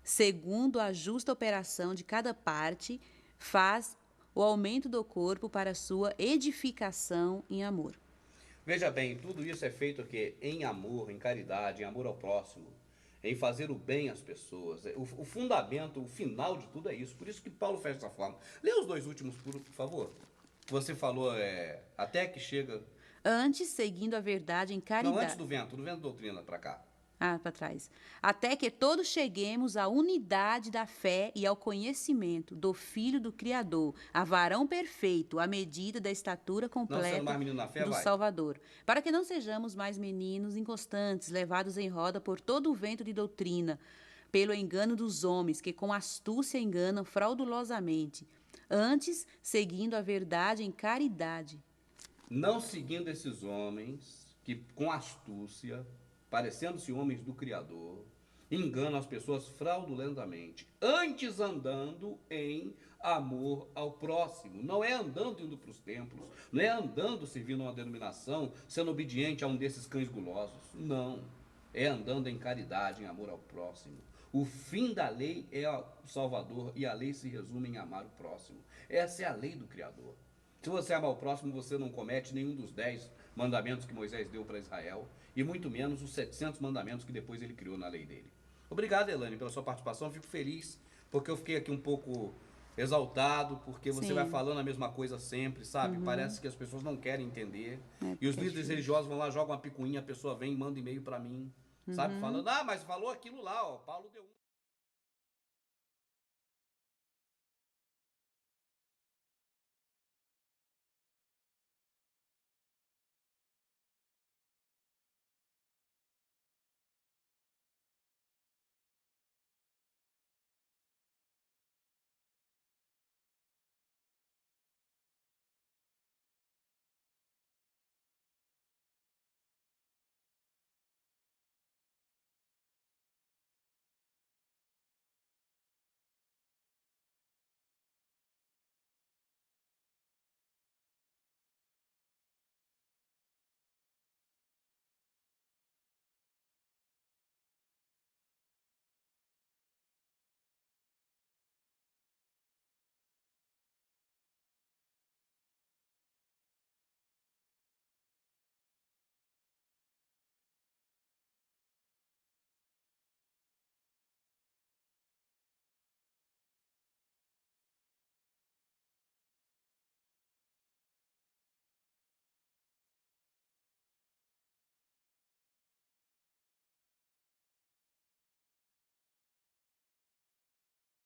segundo a justa operação de cada parte, faz o aumento do corpo para sua edificação em amor. Veja bem, tudo isso é feito aqui em amor, em caridade, em amor ao próximo, em fazer o bem às pessoas. O fundamento, o final de tudo é isso. Por isso que Paulo fecha dessa forma. Lê os dois últimos, por favor. Você falou, até que chega... Antes, seguindo a verdade em caridade... Não, antes do vento doutrina, para cá. Para trás. Até que todos cheguemos à unidade da fé e ao conhecimento do Filho do Criador, a varão perfeito, à medida da estatura completa do Salvador. Para que não sejamos mais meninos inconstantes, levados em roda por todo o vento de doutrina, pelo engano dos homens, que com astúcia enganam fraudulosamente. Antes, seguindo a verdade em caridade. Não seguindo esses homens que com astúcia... parecendo-se homens do Criador, enganam as pessoas fraudulentamente, antes andando em amor ao próximo. Não é andando indo para os templos, não é andando servindo uma denominação, sendo obediente a um desses cães gulosos. Não, é andando em caridade, em amor ao próximo. O fim da lei é o Salvador e a lei se resume em amar o próximo. Essa é a lei do Criador. Se você amar o próximo, você não comete nenhum dos 10 mandamentos que Moisés deu para Israel, e muito menos os 700 mandamentos que depois ele criou na lei dele. Obrigado, Elane, pela sua participação. Fico feliz, porque eu fiquei aqui um pouco exaltado, porque você vai falando a mesma coisa sempre, sabe? Parece que as pessoas não querem entender. E os líderes religiosos vão lá, jogam uma picuinha, a pessoa vem e manda e-mail para mim, sabe? Falando, mas falou aquilo lá, ó, Paulo deu um...